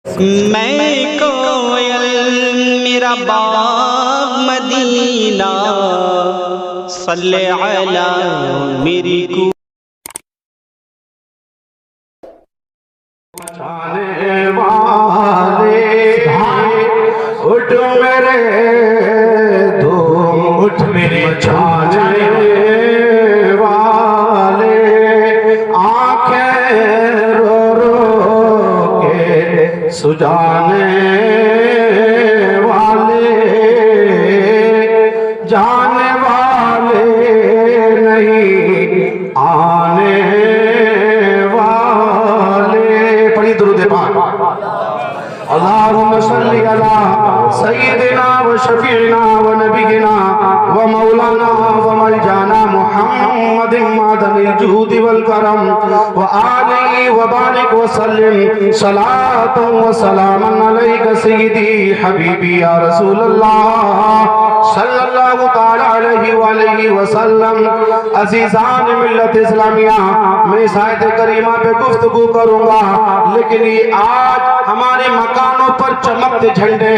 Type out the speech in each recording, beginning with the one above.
میں کوئل میرا باغ مدینہ صلی علی میری کو جانے والے اٹھ میرے دھوم اٹھ میرے جانے والے آنکھیں رو رو کے سجانے والے جانے والے نہیں آنے اللهم صل على سيدنا وشفيعنا ونبينا ومولانا وملجانا محمد معدن الجود والكرم وآله وبارك وسلم صلاة وسلاما عليك سيدي حبيبي يا رسول الله صلی اللہ تعالیٰ علیہ وآلہ وسلم۔ عزیزان ملت اسلامیہ، میں اس آیت کریمہ پہ گفتگو کروں گا، لیکن یہ آج ہمارے مکانوں پر چمکتے جھنڈے،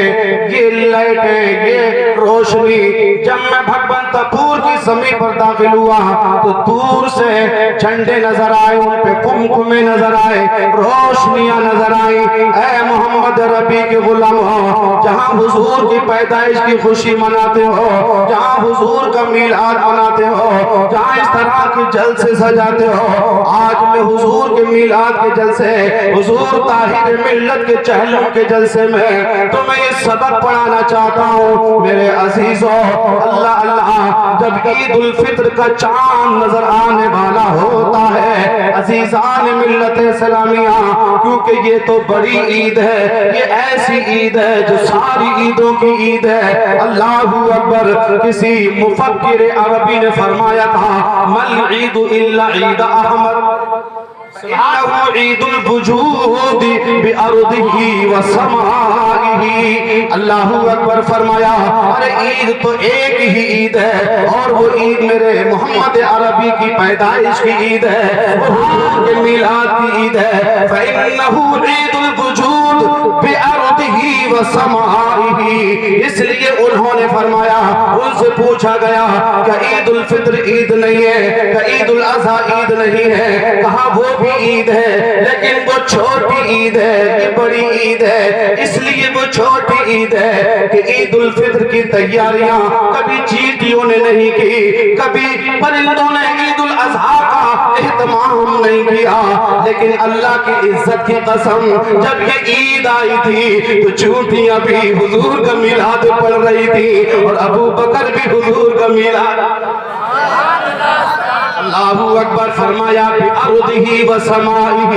یہ لائٹیں، یہ روشنی، جب میں بھگونتا پور کی زمین پر داخل ہوا تو دور سے جھنڈے نظر آئے، ان پہ کمکمے نظر آئے، روشنیاں نظر آئیں۔ اے محمد ربی کے غلام ہو، جہاں حضور کی پیدائش کی خوشی مناتے ہو، جہاں حضور کا میلاد مناتے ہو، جہاں اس طرح کی جلسے سجاتے ہو، آج میں حضور کے میلاد کے جلسے، حضور طاہر ملت کے چہلوں کے جلسے میں تو میں یہ سبق پڑھانا چاہتا ہوں میرے عزیزوں۔ اللہ اللہ، جب عید الفطر کا چاند نظر آنے والا ہوتا ہے عزیزان ملت اسلامیہ، کیونکہ یہ تو بڑی عید ہے، یہ ایسی عید ہے جو ساری عیدوں کی عید ہے۔ اللہ اکبر۔ کسی مفکر عربی نے فرمایا تھا مل عید الا عید احمد انہو عید الوجود بارضہ وسمائہ۔ اللہ اکبر فرمایا ارے عید تو ایک ہی عید ہے، اور وہ عید میرے محمد عربی کی پیدائش کی عید ہے، وہ حضور کے میلاد کی عید ہے۔ فإنہ عید الوجود بارضہ وسمائہ۔ اس لیے انہوں نے فرمایا، ان سے پوچھا گیا کہ عید الفطر عید نہیں ہے، کہ عید الاضحیٰ عید نہیں ہے، کہا وہ بھی عید ہے، لیکن وہ چھوٹی عید ہے، یہ بڑی عید ہے۔ اس لیے وہ چھوٹی عید ہے کہ عید الفطر کی تیاریاں کبھی چیٹیوں نے نہیں کی، کبھی پرندوں نے عید الاضحیٰ کا اہتمام نہیں کیا، لیکن اللہ کی عزت کی قسم جب یہ عید آئی تھی تو چونٹیاں بھی حضور کا میلاد پڑھ رہی تھی، اور ابو بکر بھی حضور کا میلاد۔ اللہ اکبر فرمایا بِأَرْضِهِ وَسَمَائِهِ۔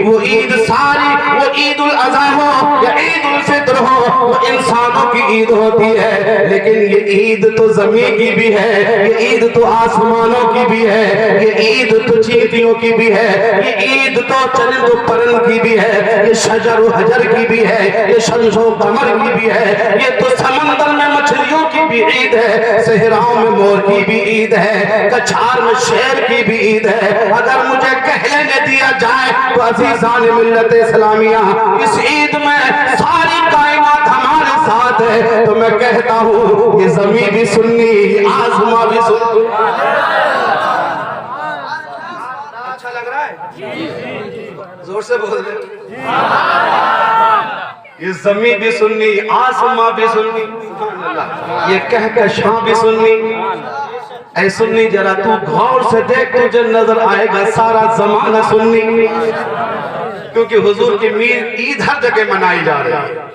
وہ عید ساری، وہ عید الاضحیٰ ہو یا عید الفطر ہو، وہ انسانوں کی عید ہوتی ہے، لیکن یہ عید تو زمین کی بھی ہے، یہ عید تو آسمانوں کی بھی ہے، یہ عید تو چیٹیوں کی بھی ہے، یہ عید تو چرند و پرند کی بھی ہے، یہ شجر و حجر کی بھی ہے، یہ شمس و قمر کی بھی ہے، یہ تو سمندر میں مچھلیوں کی بھی عید ہے، صحراؤں میں مور کی بھی عید ہے، کچھار میں شیر کی بھی عید ہے۔ اگر مجھے کہنے دیا جائے تو عزیزان ملت اسلامیہ، اس عید میں ساری کائنات ہمارے ساتھ ہے، تو میں کہتا ہوں یہ زمین بھی سنی، آسمان بھی سنی۔ اچھا لگ رہا ہے؟ زور سے بول دیں۔ یہ زمین بھی سنی، آسمان بھی سنی، یہ کہکشاں بھی سنی۔ اے سنی جرا تو غور سے دیکھ، تجھے نظر آئے گا سارا زمانہ سنی، کیونکہ حضور کی عید ہر جگہ منائی جا رہی ہے۔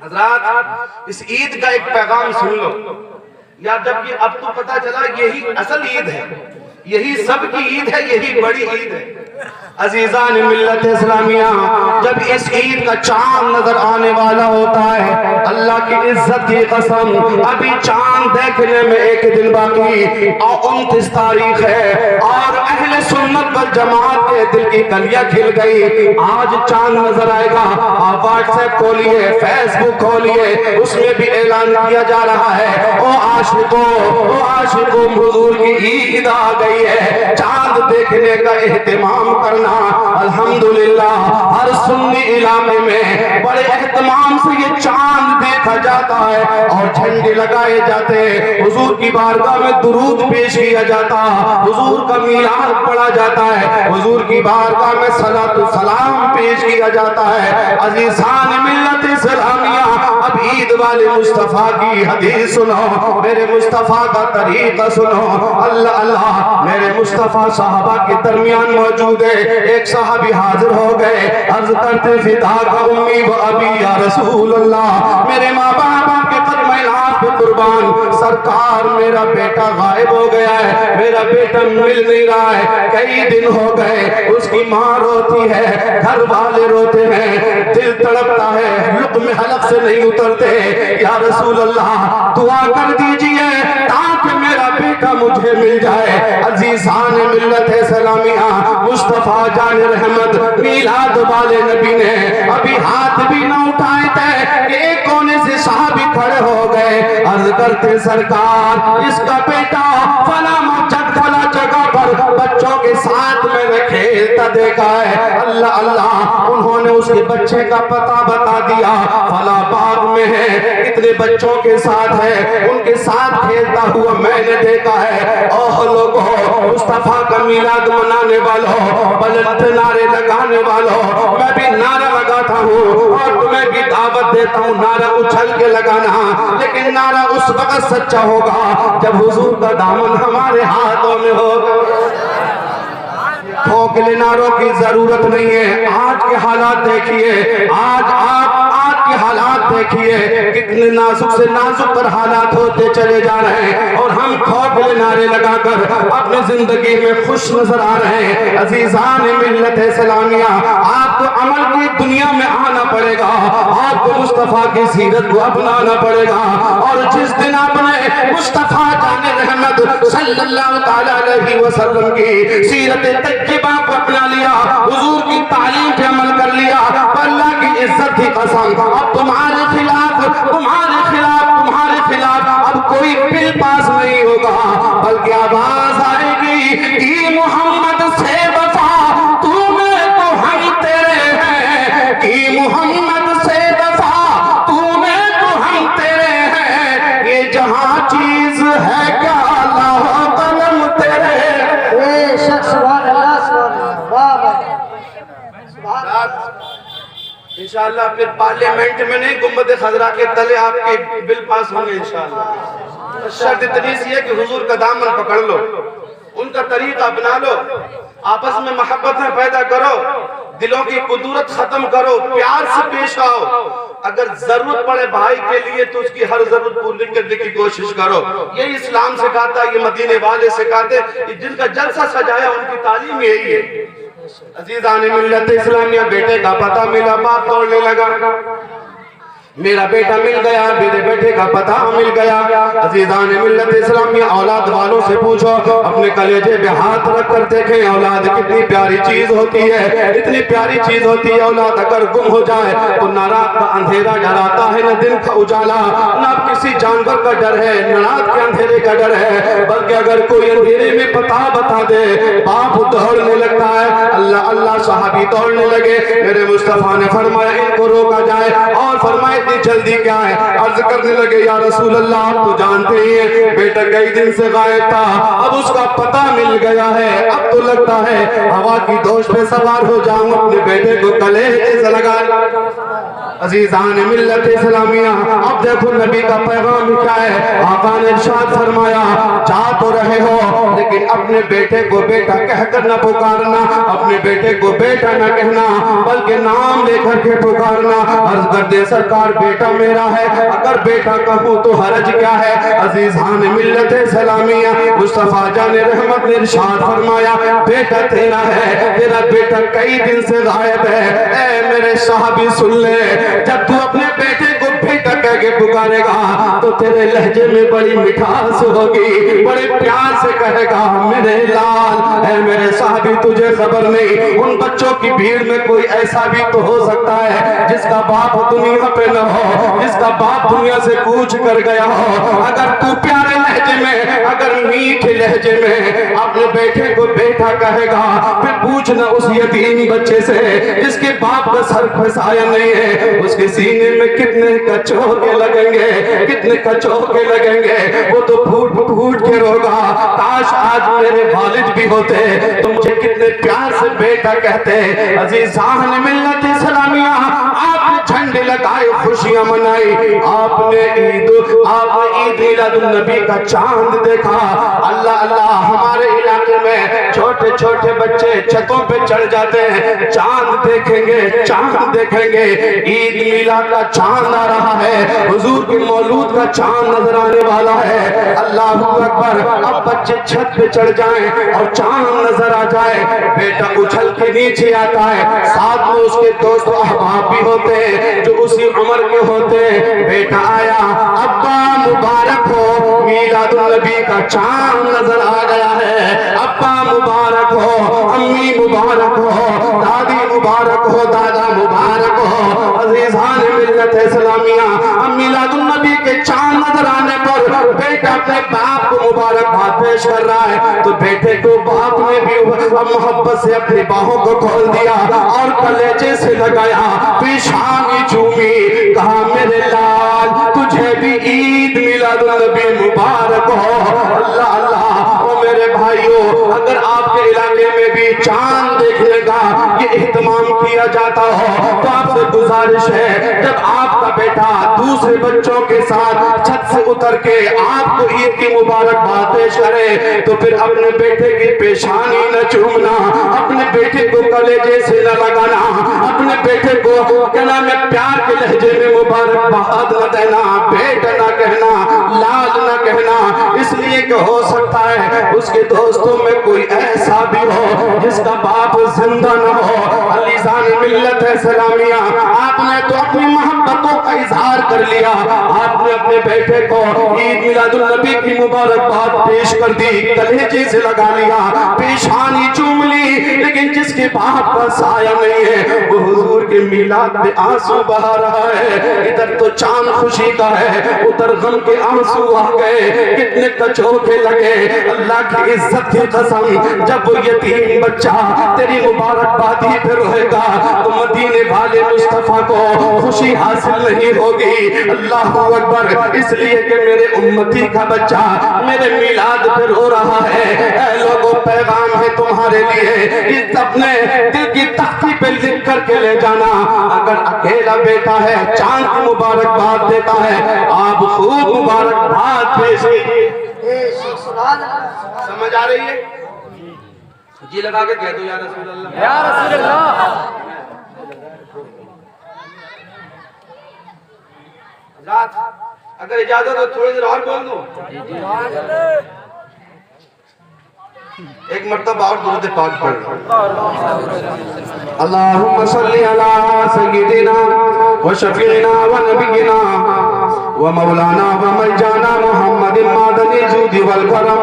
حضرات اس عید کا ایک پیغام سن لو، یا جب یہ اب تو پتا چلا یہی اصل عید ہے، یہی سب کی عید ہے، یہی بڑی عید ہے۔ عزیزان ملت اسلامیہ، جب اس عید کا چاند نظر آنے والا ہوتا ہے، اللہ کی عزت کی قسم ابھی چاند دیکھنے میں ایک دن باقی، 29 تاریخ ہے، اور اہل سنت والجماعت کے دل کی کلیاں کھل گئی۔ آج چاند نظر آئے گا، آپ واٹس ایپ کھولیے، فیس بک کھولیے، اس میں بھی اعلان کیا جا رہا ہے او عاشقوں حضور کی عید آ گئی ہے۔ چاند دیکھنے کا اہتمام کرنا الحمدللہ ہر سنی علاقے میں بڑے اہتمام سے یہ چاند دیکھا جاتا ہے اور جھنڈے لگائے جاتے ہیں، حضور کی بارگاہ میں درود پیش کیا جاتا، حضور کا میلاد پڑھا جاتا ہے، حضور کی بارگاہ میں صلاۃ و سلام پیش کیا جاتا ہے۔ عزیزان ملت اسلامیہ، اب عید والے مصطفیٰ کی حدیث سنو، میرے مصطفیٰ کا طریقہ سنو۔ اللہ اللہ، میرے مصطفیٰ صحابہ کے درمیان موجود ہے، ایک صحابی حاضر ہو گئے، عرض کرتے فدا کا امی و ابی یا رسول اللہ، میرے ماں باپ آپ کے قدم ناز پہ قربان، سرکار میرا بیٹا غائب ہو گیا ہے، میرا بیٹا مل نہیں رہا ہے، کئی دن ہو گئے۔ اس کی ماں روتی ہے، گھر والے روتے ہیں، دل تڑپتا ہے، لقمہ حلق سے نہیں اترتے۔ یا رسول اللہ دعا کر دیجئے تاکہ میرا بیٹا مجھے مل جائے۔ عزیزان ملت اسلامیہ، مصطفیٰ جان رحمت میلاد والے نبی نے ابھی ہاتھ بھی نہ اٹھائے تھے، ایک کونے سے صحابی کھڑے ہو گئے، عرض کرتے سرکار اس کا بیٹا فلاں مسجد فلاں جگہ پر بچوں کے ساتھ میں نے کھیلتا دیکھا ہے۔ اللہ اللہ، انہوں نے اس کے بچے کا پتہ بتا دیا، فلاں باغ میں ہے، اتنے بچوں کے ساتھ ہے، ان کے ساتھ کھیلتا ہوا میں نے دیکھا ہے۔ اوہ لوگوں، مصطفیٰ کا میلاد منانے والوں، بلند نعرے لگانے والوں، میں بھی نعرہ لگاتا ہوں اور تمہیں بھی دعوت دیتا ہوں نعرہ اچھل کے لگانا، لیکن نعرہ اس وقت سچا ہوگا جب حضور کا دامن ہمارے ہاتھوں میں ہوگا۔ کھوکھلے نعروں کی ضرورت نہیں ہے۔ آج کے حالات دیکھیے، آج کے حالات دیکھیے، کتنے نازک سے نازک پر حالات ہوتے چلے جا رہے ہیں اور ہم کھوکھلے نعرے لگا کر اپنی زندگی میں خوش نظر آ رہے ہیں۔ عزیزان ملت اسلامیہ، آپ کو عمل کی دنیا میں آنا پڑے گا، آپ کو مصطفیٰ کی سیرت کو اپنانا پڑے گا، اور جس دن آپ نے مصطفیٰ جان رحمت صلی اللہ تعالیٰ علیہ وسلم کی سیرت طیبہ کو اپنا لیا، حضور کی تعلیم پہ عمل کر لیا، اللہ کی عزت کی قسم اب تمہارے خلاف اب کوئی بل پاس نہیں ہوگا، بلکہ آواز آئے گی کہ محمد سے وفا تو میں تو ہم تیرے ہیں، کہ محمد سے وفا تو میں تو ہم تیرے ہیں، یہ جہاں چیز ہے کیا اللہ قلم تیرے۔ اے شخص سبحان اللہ سبحان اللہ، واہ واہ سبحان اللہ۔ انشاءاللہ پھر پارلیمنٹ میں نہیں، گنبد خضرا کے تلے آپ کے بل پاس ہوں گے انشاءاللہ۔ شرط اتنی سی ہے کہ حضور کا دامن پکڑ لو، ان کا طریقہ اپنا لو، آپس میں محبتیں پیدا کرو، دلوں کی قدورت ختم کرو، پیار سے پیش آؤ، اگر ضرورت پڑے بھائی کے لیے تو اس کی ہر ضرورت پوری کرنے کی کوشش کرو۔ یہ اسلام سکھاتا ہے، یہ مدینے والے سکھاتے، جن کا جلسہ سجایا ان کی تعلیم یہی ہے۔ عزیزان ملت اسلامیہ، بیٹے کا پتہ ملا، باپ توڑنے لگا، میرا بیٹا مل گیا، میرے بیٹے کا پتہ مل گیا۔ عزیزان ملت اسلامیہ، اولاد والوں سے پوچھو، اپنے کلیجے پہ ہاتھ رکھ کر دیکھیں اولاد کتنی پیاری چیز ہوتی ہے، اتنی پیاری چیز ہوتی ہے۔ اولاد اگر گم ہو جائے تو نہ رات کا اندھیرا ڈراتا ہے، نہ دن کا اجالا، نہ کسی جانور کا ڈر ہے، نہ رات کے اندھیرے کا ڈر ہے، بلکہ اگر کوئی اندھیرے میں پتہ بتا دے باپ دوڑنے لگتا ہے۔ اللہ اللہ، صحابی دوڑنے لگے، میرے مصطفیٰ نے فرمایا ان کو روکا جائے، اور فرمایا اتنی جلدی کیا ہے؟ عرض کرنے لگے یا رسول اللہ آپ تو جانتے ہی ہیں بیٹا کئی دن سے غائب تھا، اب اس کا پتہ مل گیا ہے، اب تو لگتا ہے ہوا کی دوش پہ سوار ہو جاؤں، اپنے بیٹے کو کلیجے سے لگا۔ عزیزان ملت اسلامیہ، اب دیکھو نبی کا پیغام کیا ہے۔ آقا نے ارشاد فرمایا جا تو رہے ہو لیکن اپنے بیٹے کو بیٹا کہہ کر نہ پکارنا، اپنے بیٹے کو بیٹا نہ کہنا بلکہ نام لے کر کے پکارنا۔ عرض کر دے سرکار بیٹا میرا ہے، اگر بیٹا کہوں تو حرج کیا ہے؟ عزیزان ملت اسلامیہ، مصطفیٰ جان رحمت نے ارشاد فرمایا بیٹا تیرا ہے، تیرا بیٹا کئی دن سے غائب ہے۔ اے میرے صحابی سن لے، جب تو اپنے بیٹے کو بیٹا کہہ کے پکارے گا تو تیرے لہجے میں بڑی مٹھاس ہوگی، بڑے پیار سے کہے گا میرے لال۔ اے میرے صحابی تجھے خبر نہیں، ان بچوں کی بھیڑ میں کوئی ایسا بھی تو ہو سکتا ہے جس کا باپ دنیا پہ نہ ہو، جس کا باپ دنیا سے کوچ کر گیا ہو۔ اگر تو پیارے لہجے میں، اگر میٹھے لہجے میں اپنے بیٹے کو بیٹا کہے گا، پھر پوچھنا اس یتیم بچے سے جس کے باپ کا سر پھسایا نہیں ہے، اس کے سینے میں کتنے کچوکے لگیں گے، کتنے کچوکے لگیں گے، وہ تو پھوٹ پھوٹ کے روگا، کاش آج میرے والد بھی ہوتے تو مجھے کتنے پیار سے بیٹا کہتے۔ عزیزان ملت اسلامیہ، آپ نے جھنڈے لگائے، خوشیاں منائی، آپ نے عید میلاد النبی کا چاند دیکھا۔ اللہ اللہ، ہمارے علاقے میں چھوٹے چھوٹے بچے چھتوں پہ چڑھ جاتے ہیں، چاند دیکھیں گے، چاند دیکھیں گے، عید میلاد کا چاند آ رہا ہے، حضور کے مولود کا چاند نظر آنے والا ہے۔ اللہ اکبر، اب بچے چھت پہ چڑھ جائیں اور چاند نظر آ جائے، بیٹا اچھل کے نیچے آتا ہے، ساتھ میں اس کے دوست و احباب بھی ہوتے ہیں جو اسی عمر کے ہوتے ہیں۔ بیٹا آیا، ابا مبارک ہو، میلاد النبی کا چاند نظر آ گیا ہے، ابا مبارک ہو، امی مبارک ہو، دادی مبارک ہو، دادا مبارک ہو۔ عزیزان ملت اسلامیہ، اب میلاد النبی کے چاند نظر آنے پر بیٹا اپنے باپ کو مبارکباد پیش کر رہا ہے، تو بیٹے کو باپ نے بھی محبت سے اپنی باہوں کو کھول دیا اور کلیجے سے لگایا، پیشانی چومی، کہا میرے لال تجھے بھی عید میلاد النبی مبارک ہو۔ اللہ اللہ، او میرے بھائیو، اگر آپ کے علاقے میں بھی چاند دیکھنے کا یہ اہتمام کیا جاتا ہو تو آپ سے گزارش ہے، جب آپ کا بیٹا دوسرے بچوں کے ساتھ چھت سے اتر کے آپ کو عید کی مبارکباد پیش کرے تو پھر اپنے بیٹے کی پیشانی نہ چومنا، اپنے بیٹے کو کلیجے سے نہ لگانا، اپنے بیٹے کو کہنا میں پیار کے لہجے میں مبارکباد نہ دینا، بیٹا نہ کہنا، لال نہ کہنا، اس لیے کہ ہو سکتا ہے اس کے دوستوں میں کوئی ایسا بھی ہو جس کا باپ زندہ نہ ہو۔ عزیزان ملت اسلامیہ، آپ نے تو اپنی محبتوں کا اظہار کر لیا، آپ نے اپنے بیٹے کو عید میلاد النبی کی مبارکباد پیش کر دی، کلیجے سے لگا لیا، پیشانی چوم لی، لیکن جس کے باپ کا سایہ نہیں ہے وہ حضور کے میلاد میں آنسو بہا رہا ہے۔ ادھر تو چاند خوشی کا ہے، ادھر غم کے آنسو آ گئے، کتنے کچوکے لگے۔ اللہ کی عزت کی قسم، جب وہ یتیم بچہ تیری مبارکبادی پہ روئے گا تو مدینے والے مصطفیٰ کو خوشی حاصل نہیں ہوگی۔ اللہ اکبر، اس لیے کہ میرے امتی کا بچہ میرے میلاد پہ رو رہا ہے۔ اے لوگوں، پیغام ہے تمہارے لیے، اس اپنے دل کی تختی پہ لکھ کر کے لے جانا، اگر اکیلا بیٹا ہے چاند کی مبارکباد دیتا ہے، آپ خوب مبارکباد پیش کیجیے۔ سمجھ آ رہی ہے؟ جی لگا کے کہہ دو یا رسول اللہ، یا رسول اللہ۔ حضرات اگر اجازت ہو تھوڑی دیر اور بول دوں، ایک مرتبہ اور درود پاک پڑھ لو۔ اللہم صلی علی سیدنا و شفیعنا و نبینا و مولانا و ملجانا محمد معدن الجود والکرم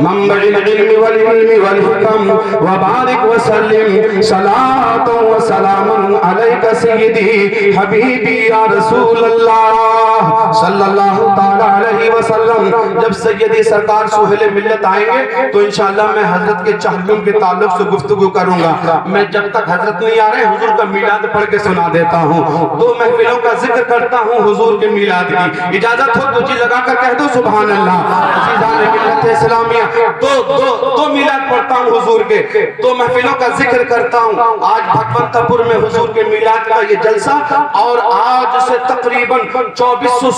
منبع العلم والعلم والحکم و بارک و سلم صلاة و سلام علیک سیدی حبیبی یا رسول اللہ صلی اللہ تعالی علیہ وسلم۔ جب سیدی سرکار سہیل ملت آئیں گے تو انشاءاللہ میں حضرت کے چہلم کے تعلق سے گفتگو کروں گا۔ میں جب تک حضرت نہیں آ رہے حضور کا میلاد پڑھ کے سنا دیتا ہوں، دو محفلوں کا ذکر کرتا ہوں حضور کے میلاد کی۔ اجازت ہو تو جی لگا کر کہہ دو سبحان اللہ۔ عزیزان ملت اسلامیہ، دو میلاد پڑھتا ہوں حضور کے، دو محفلوں کا ذکر کرتا ہوں۔ آج بھگونتا پور میں حضور کے میلاد کا یہ جلسہ، اور آج سے تقریباً 2400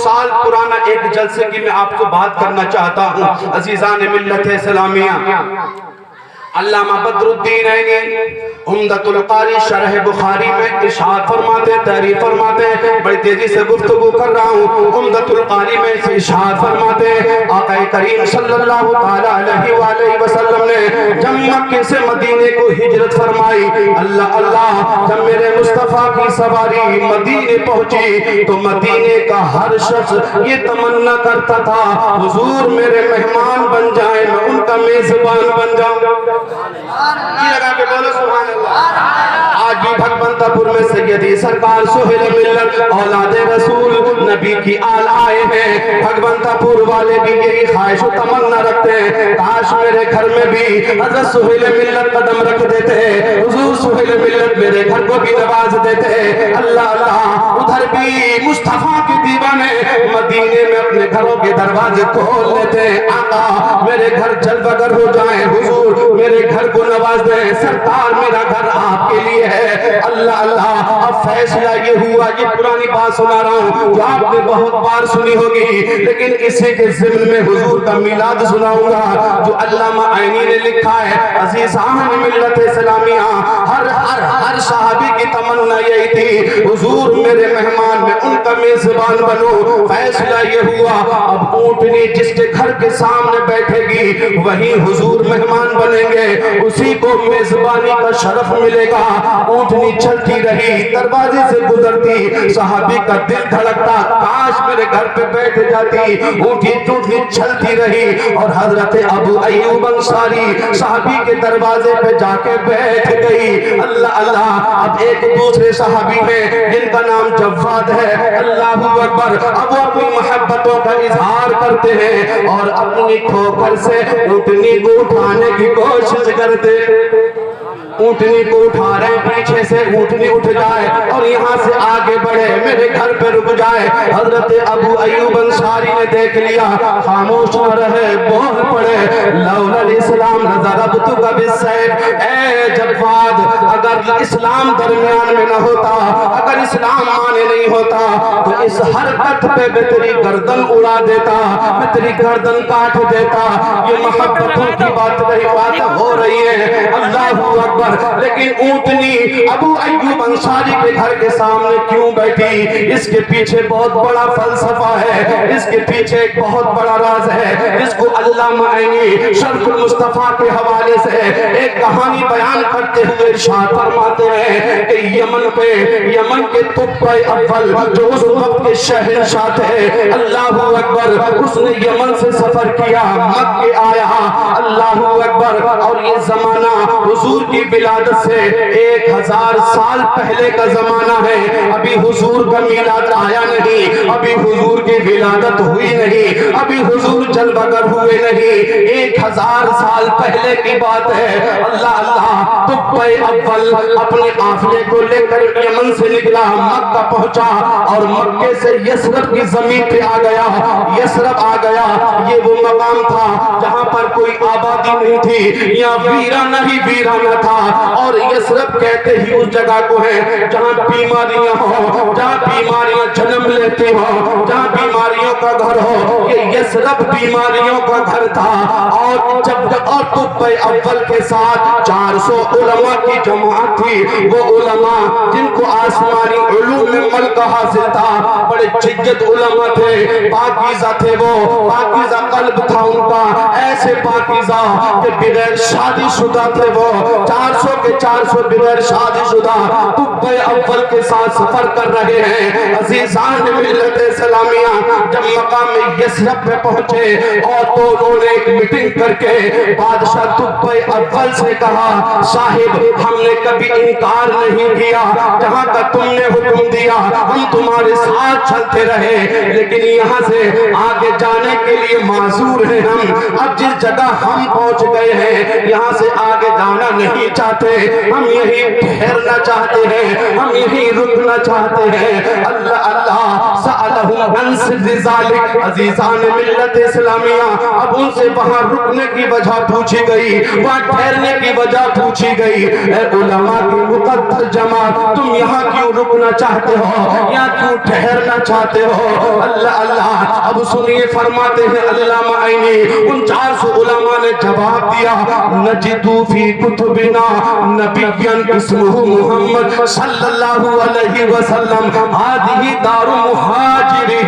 سال پرانا ایک جلسے کی میں آپ کو بات کرنا چاہتا ہوں۔ عزیزان ملت اسلامیہ، علامہ بدر الدین عینی عمدۃ القاری شرح بخاری میں ارشاد فرماتے، تحریر فرماتے، بڑی تیزی سے گفتگو کر رہا ہوں۔ عمدۃ القاری میں ارشاد فرماتے، آقا کریم صلی اللہ تعالی علیہ وآلہ وسلم نے جب مکے سے مدینے کو ہجرت فرمائی، اللہ اللہ، جب میرے مصطفیٰ کی سواری مدینے پہنچی تو مدینے کا ہر شخص یہ تمنا کرتا تھا حضور میرے مہمان بن جائیں، میں ان کا میزبان بن جاؤں۔ جی لگا کے بولو سبحان اللہ۔ آج بھی بھگونتا پور میں سیدی سرکار سہیل ملت اولاد رسول نبی کی آل آئے ہیں۔ بھگونتا پور والے بھی یہی خواہش و تمنا رکھتے ہیں، کاش میرے گھر میں بھی حضرت سہیل ملت قدم رکھ دیتے ہیں، حضور سہیل ملت میرے گھر کو بھی نواز دیتے. اللہ اللہ ادھر بھی مصطفیٰ کے دیوانے مدینے میں اپنے گھروں کے دروازے کھول لیتے. آقا میرے گھر جلوگر ہو جائیں، حضور میرے گھر کو نواز دیں، سرکار میرا گھر آپ کے لیے ہے. اللہ اللہ اب فیصلہ یہ ہوا، یہ پرانی بات سنا رہا ہوں جو آپ نے بہت بار سنی ہوگی، لیکن اسی کے ضمن میں حضور کا میلاد سناؤں گا جو علامہ عینی نے لکھا ہے. عزیزان ملت اسلامیہ، ہر صحابی کی تمنا یہی تھی حضور میرے مہمان میں ان کا میزبان بنو. فیصلہ یہ ہوا اب اونٹنی جس کے گھر کے سامنے بیٹھے گی وہی حضور مہمان بنیں گے، اسی کو میزبانی کا شرف ملے گا. اونٹنی چلتی رہی، دروازے سے گزرتی، صحابی کا دل دھڑکتا کاش میرے گھر پہ بیٹھ جاتی. اونٹنی چلتی رہی اور حضرت ابو ایوب انصاری صحابی کے دروازے پہ جا کے بیٹھ گئی. اللہ اللہ اب ایک دوسرے صحابی ہیں جن کا نام جواد ہے. اللہ اکبر. اب وہ اپنی محبتوں کا اظہار کرتے ہیں اور اپنی ٹھوکر سے اونٹنی کو اٹھانے کی کوشش کرتے. اونٹنی کو اٹھا رہے پیچھے سے اونٹنی اٹھ جائے اور یہاں سے آگے بڑھے، میرے گھر پہ رک جائے. حضرت ابو ایوب انصاری نے دیکھ لیا، خاموش نہ رہے، بول پڑے لولا الاسلام لضربتک بالسیف. اے جواد اگر اسلام درمیان میں نہ ہوتا، اگر اسلام مانے نہیں ہوتا تو اس حرکت پہ میں تیری گردن اڑا دیتا، میں تیری گردن کاٹ دیتا. یہ محبتوں کی بات نہیں، بات ہو رہی ہے. اللہ اکبر. لیکن اونٹنی ابو ایوب انصاری کے گھر کے سامنے کیوں بیٹھی؟ اس کے پیچھے بہت بڑا فلسفہ ہے، اس کے پیچھے ایک بہت بڑا راز ہے جس کو علامہ عینی شرف المصطفیٰ کے حوالے سے ایک کہانی بیان کرتے ہوئے ارشاد فرماتے ہیں کہ یمن کے طبع اول جو اس وقت کے شہنشاہ تھے، اللہ اکبر، اس نے یمن سے سفر کیا، مکے آیا. اللہ اکبر. اور یہ زمانہ حضور کی ولادت سے 1000 سال پہلے کا زمانہ ہے. ابھی حضور کا میلاد آیا نہیں، ابھی حضور کی ولادت ہوئی نہیں، ابھی حضور جلوگر ہوئے نہیں. 1000 سال پہلے کی بات ہے. اللہ اللہ طبع اول اپنے قافلے کو لے کر یمن سے نکلا، مکہ پہنچا اور مکے سے یثرب کی زمین پہ آ گیا. یثرب آ گیا، یہ وہ مقام تھا جہاں پر کوئی آبادی نہیں تھی، یا ویرانہ ہی ویرانہ تھا. اور یثرب کہتے ہی اس جگہ کو ہے جہاں بیماریاں ہو، جہاں بیماریاں جنم لیتی ہو، جہاں بیماریوں کا گھر ہو. یہ یثرب بیماریوں کا گھر تھا. اور طبع اول کے ساتھ 400 علماء کی جماعت تھی. وہ علماء جن کو آسمانی علوم میں ملکہ حاصل تھا، بڑے ججت علماء تھے، پاکیزہ تھے، وہ پاکیزہ قلب تھا ان کا، ایسے پاکیزہ کہ بغیر شادی شدہ تھے. وہ 400 کے 400 بغیر شادی شدہ طبع اول کے ساتھ سفر کر رہے ہیں. عزیزان ملت اسلامیہ جب مقام یثرب پہ پہنچے اور تو انہوں نے ایک میٹنگ کر کے بادشاہ طبع اول سے کہا، صاحب ہم نے کبھی انکار نہیں کیا، جہاں کا تم نے حکم دیا ہم تمہارے ساتھ چلتے رہے، لیکن یہاں سے آگے جانے کے لیے معذور ہیں ہم. اب جس جگہ ہم پہنچ گئے ہیں یہاں سے آگے جانا نہیں چاہتے، ہم یہی ٹھہرنا چاہتے ہیں، ہم یہی رکنا چاہتے ہیں. اللہ اللہ سألہم عن سر ذالک. عزیزان ملت اسلامیہ اب ان سے وہاں رکنے کی وجہ پوچھی گئی، وہاں ٹھہرنے کی وجہ پوچھی گئی. اے علماء کی مقدس جماعت، تم یہاں کیوں رکنا چاہتے ہو، یہاں کیوں ٹھہرنا چاہتے ہو؟ اللہ اللہ اب سنیے فرماتے ہیں علامہ عینی، ان 400 علماء نے جواب دیا، نجدو فی کتبنا نبیا اسمہ محمد صلی اللہ علیہ وسلم ہذہ دار مہاجرہ.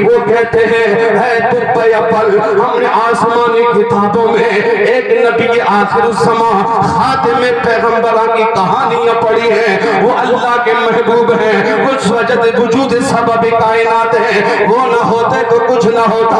وہ کہتے ہیں اے طبع اول، ہم نے آسمانی کتابوں میں ایک نبی آخر الزمان خاتم پیغمبران کی کہانیاں پڑھی ہیں. وہ اللہ کے محبوب ہیں، وہ وجد وجود سبب کائنات ہیں، وہ نہ ہوتے تو کچھ نہ ہوتا.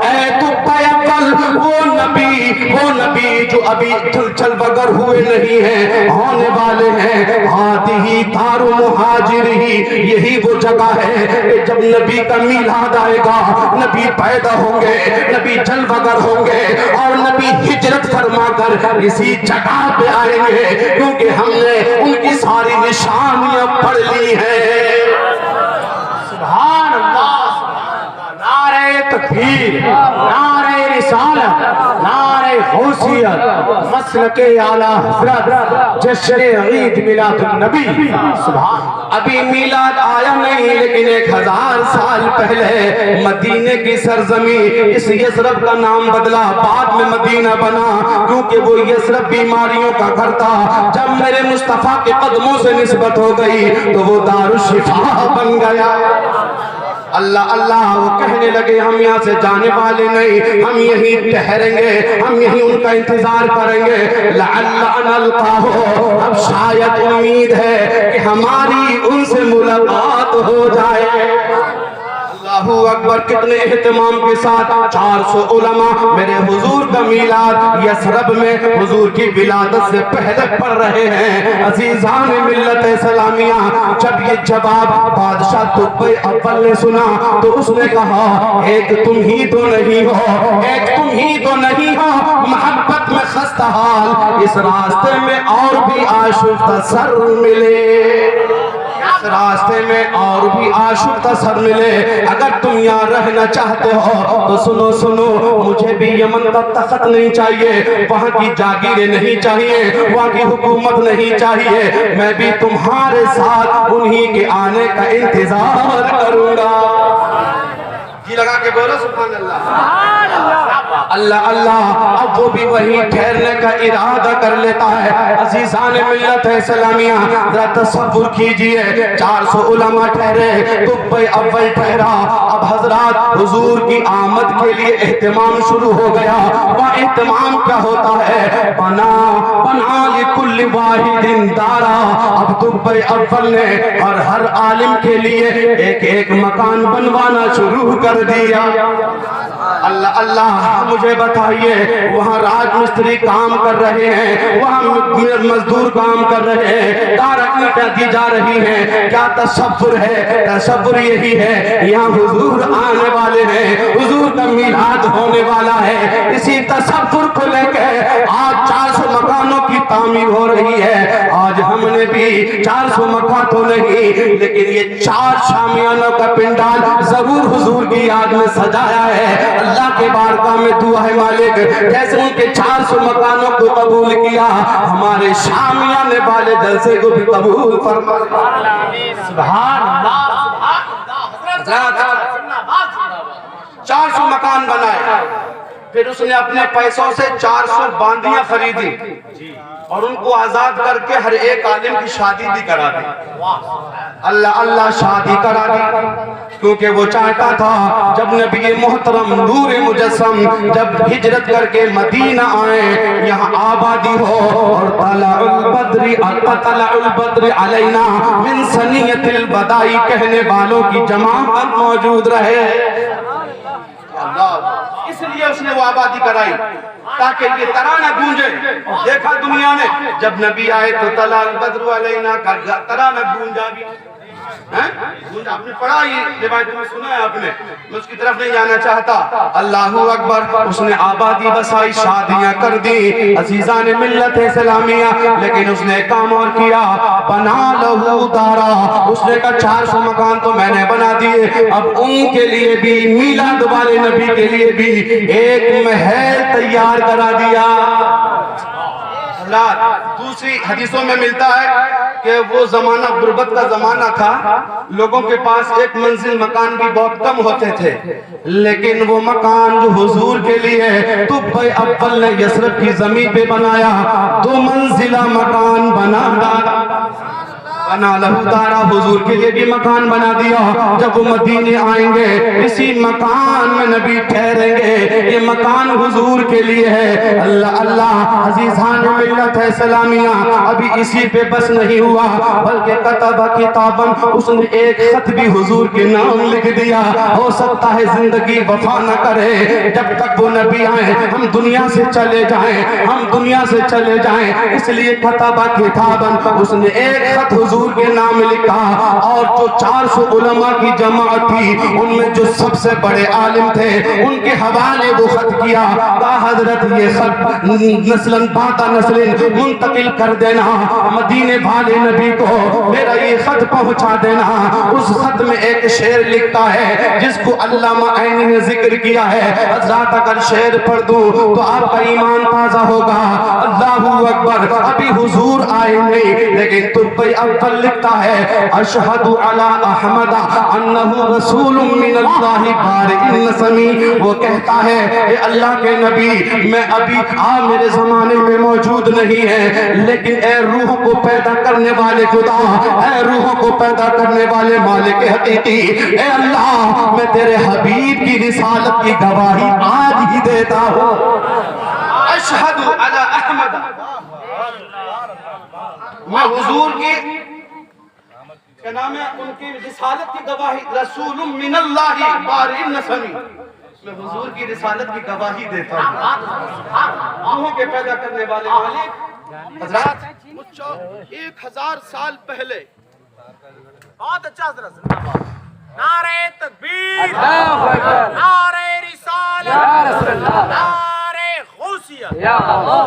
اے طبع اول وہ نبی جو ابھی چل بگر ہوئے نہیں ہیں، ہونے والے ہیں. ہاتھی دار مہاجر ہی، یہی وہ جگہ ہے کہ جب نبی کا میلاد آئے گا، نبی پیدا ہوں گے، نبی چل بگر ہوں گے اور نبی ہجرت فرما کر اسی جگہ پہ آئیں گے، کیونکہ ہم نے ان کی ساری نشانیاں پڑھ لی ہیں. سبحان اللہ. نعرہ تکبیر، نعرہ رسالت، نعرہ غوثیت، مسلک اعلیٰ حضرت، جشن عید میلاد النبی. سبحان. ابھی میلاد آیا نہیں، لیکن 1000 سال پہلے مدینے کی سرزمین اس یثرب کا نام بدلا، بعد میں مدینہ بنا، کیونکہ وہ یثرب بیماریوں کا گھر تھا. جب میرے مصطفیٰ کے قدموں سے نسبت ہو گئی تو وہ دار الشفا بن گیا. اللہ اللہ وہ کہنے لگے ہم یہاں سے جانے والے نہیں، ہم یہیں ٹھہریں گے، ہم یہیں ان کا انتظار کریں گے. لعل ان القاہ، اب شاید امید ہے کہ ہماری ان سے ملاقات ہو جائے. اللہ اکبر. کتنے اہتمام کے ساتھ 400 علماء میرے حضور کا میلاد یثرب میں حضور کی ولادت سے پہلے پڑھ رہے ہیں. عزیزان ملت اسلامیہ، جب یہ جواب بادشاہ طب اول نے سنا تو اس نے کہا ایک تم ہی تو نہیں ہو، ایک تم ہی تو نہیں ہو، محبت میں خستہ حال، اس راستے میں اور بھی آشفتہ سر ملے، اس راستے میں اور بھی آشفتہ سر ملے. اگر تم یہاں رہنا چاہتے ہو تو سنو سنو، مجھے بھی یمن کا تخت نہیں چاہیے، وہاں کی جاگیریں نہیں چاہیے، وہاں کی حکومت نہیں چاہیے، میں بھی تمہارے ساتھ انہی کے آنے کا انتظار کروں گا. جی لگا کے بولو سبحان اللہ. اللہ اللہ. اب وہ بھی وہی ٹھہرنے کا ارادہ کر لیتا ہے. عزیزان ملت اسلامیہ، ذرا تصور کیجئے 400 علماء ٹھہرے، طب اول ٹھہرا. اب حضرات حضور کی آمد کے لیے اہتمام شروع ہو گیا. وہ اہتمام کیا ہوتا ہے؟ بنا لکل واحد دارا. اب طب اول نے ہر عالم کے لیے ایک مکان بنوانا شروع کر دیا. اللہ اللہ. مجھے بتائیے وہاں راج مستری کام کر رہے ہیں، وہاں مزدور کام کر رہے ہیں، تارکیں دی جا رہی ہیں. کیا تصور ہے؟ تصور یہی ہے یہاں حضور آنے والے ہیں، حضور کا میلاد ہونے والا ہے. اسی تصور کو لے کے آج 400 مکانوں کی تعمیر ہو رہی ہے. آج ہم نے بھی 400 مکان تو نہیں، لیکن یہ 4 شامیانوں کا پنڈال ضرور حضور کی یاد میں سجایا ہے. اللہ کے بارگاہ میں دعا ہے مالک، جیسے ان کے 400 مکانوں کو قبول کیا، ہمارے شامیانے والے جلسے کو بھی قبول فرما. سبحان اللہ. 400 مکان بنائے، پھر اس نے اپنے پیسوں سے 400 باندیاں خریدی اور ان کو آزاد کر کے ہر ایک عالم کی شادی بھی کرا دی. اللہ اللہ. شادی کرا دی کیونکہ وہ چاہتا تھا جب نبی محترم نور مجسم جب ہجرت کر کے مدینہ آئیں، یہاں آبادی ہو، اور طلع البدر علینا من ثنیۃ الوداع کہنے والوں کی جماعت موجود رہے. اس لیے اس نے وہ آبادی کرائی تاکہ یہ ترانہ گونجے. دیکھا دنیا نے جب نبی آئے تو طلع البدر علینا کا ترانہ گونجا بھی. آپ نے پڑھا یہ روایت میں سنا ہے آپ نے، میں اس کی طرف نہیں جانا چاہتا. اللہ اکبر. اس نے آبادی بسائی، شادیاں کر دی. عزیزان ملت اسلامیہ، لیکن اس نے کام اور کیا، بنا لہو دارا. اس نے کہا 400 مکان تو میں نے بنا دیے، اب ان کے لیے بھی، میلاد والے نبی کے لیے بھی ایک محل تیار کرا دیا. دوسری حدیثوں میں ملتا ہے کہ وہ زمانہ غربت کا زمانہ تھا، لوگوں کے پاس ایک منزل مکان بھی بہت کم ہوتے تھے، لیکن وہ مکان جو حضور کے لیے طب اول نے یثرب کی زمین پہ بنایا، 2 منزلہ مکان بنا. بنا لہو دارا حضور کے لیے بھی مکان بنا دیا. جب وہ مدینے آئیں گے اسی مکان میں نبی ٹھہریں گے. یہ مکان حضور کے لیے ہے. اللہ اللہ عزیزان ملت ہے اسلامیہ ابھی اسی پہ بس نہیں ہوا بلکہ کتب کتاباً اس نے ایک خط بھی حضور کے نام لکھ دیا. ہو سکتا ہے زندگی وفا نہ کرے جب تک وہ نبی آئیں ہم دنیا سے چلے جائیں ہم دنیا سے چلے جائیں. اس لیے کتب کتاباً اس نے ایک خط حضور کے نام لکھا. اور جو 400 علماء کی جماعت تھی ان میں جو سب سے بڑے عالم تھے ان کے حوالے وہ خط کیا. کہا حضرت یہ خط نسلاً بعد نسل منتقل کر دینا. مدینے والے نبی کو میرا یہ خط پہنچا دینا. اس خط میں ایک شعر لکھتا ہے جس کو علامہ عینی نے ذکر کیا ہے. حضرات اگر شعر پڑھ دوں تو آپ کا ایمان تازہ ہوگا. اللہ اکبر. ابھی حضور آئے نہیں لیکن طبی اول لکھتا ہے اشہد علی احمد انہ رسول من اللہ بارئ النسمی. وہ کہتا ہے اے اللہ کے نبی میں ابھی میرے زمانے میں موجود نہیں ہے لیکن اے روح کو پیدا کرنے والے خدا اے روح کو پیدا کرنے والے مالک حقیقی اے اللہ میں تیرے حبیب کی رسالت کی گواہی آج ہی دیتا ہوں. اشہد علی احمد میں حضور کی کیا نام ہے ان کی رسالت کی گواہی رسول من اللہ بارئ النسمی. میں حضور کی رسالت کی گواہی دیتا ہوں. روحوں کے پیدا کرنے والے مالک. حضرات 1000 سال پہلے بہت اچھا حضرت. نعرہ تکبیر نعرہ رسالت نعرہ غوثیت